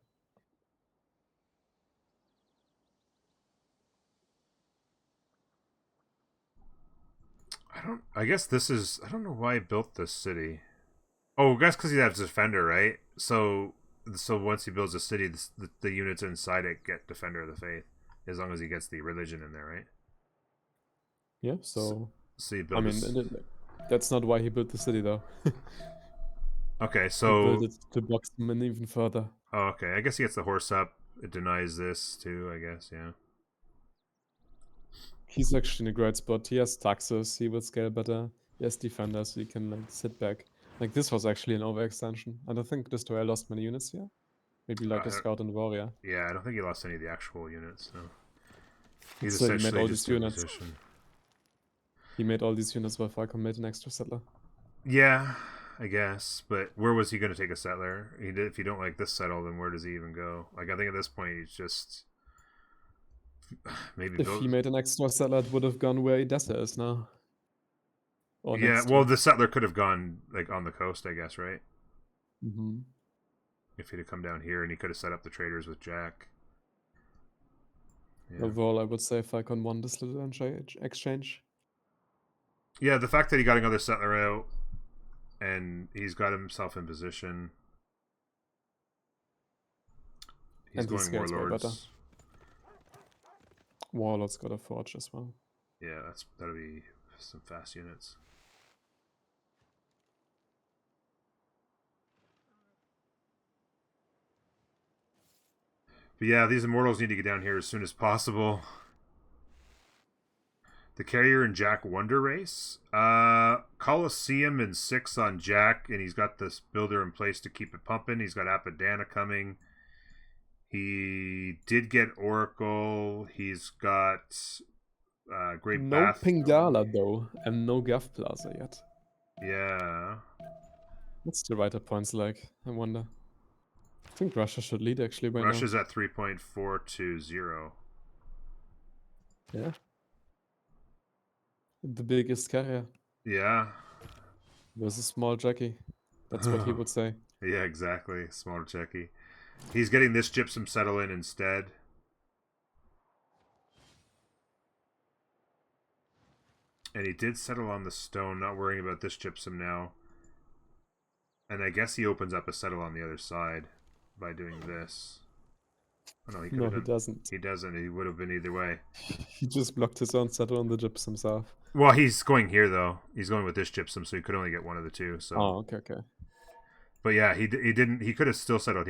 I guess this is... I don't know why he built this city. Oh, I guess because he has defender, right? So once he builds a city, the units inside it get defender of the faith. As long as he gets the religion in there, right? Yeah, so So you I build mean, that's not why he built the city, though. okay, He so built it to box him in even further. oh, okay. I guess he gets the horse up. It denies this too. I guess, yeah. He's actually in a great spot. He has taxes. He will scale better. He has defenders, so he can like sit back. Like this was actually an overextension. I don't think Destroyer lost many units here. Maybe like a scout and warrior. Yeah, I don't think he lost any of the actual units. No. He's So he made essentially all just these in units. position. He made all these units while Falcon made an extra settler. Yeah, I guess. But where was he going to take a settler? He did. If you don't like this settle, then where does he even go? Like, I think at this point he's just maybe. If he made an extra settler, it would have gone where Edessa is now. Or Yeah, next well, to. the settler could have gone like on the coast, I guess, right? Mm-hmm. If he'd have come down here, and he could have set up the traders with Jack. Yeah. Overall, I would say Falcon won this little exchange. Yeah, the fact that he got another settler out, and he's got himself in position. He's And he going scales way better. warlords. Warlord's got a forge as well. Yeah, that'll be some fast units. But yeah, these immortals need to get down here as soon as possible. The carrier and Jack Wonder Race. Coliseum and 6 on Jack, and he's got this builder in place to keep it pumping. He's got Apadana coming. He did get Oracle. He's got Great No Bath. Pingala though, and no Gav Plaza yet. Yeah. What's the writer points like? I wonder. I think Russia should lead actually right Russia's at 3.420. now. Yeah. The biggest carrier Yeah. versus small Jackie. That's what he would say. Yeah, exactly. Smaller Checky. He's getting this gypsum settle in instead. And he did settle on the stone, not worrying about this gypsum now. And I guess he opens up a settle on the other side by doing this. Oh, no, he No, he doesn't. He doesn't. He would have been either way. He just blocked his own settle on the gypsum himself. Well, he's going here, though. He's going with this gypsum, so he could only get one of the two. So. Oh, okay. But yeah, he didn't. He could have still settled here.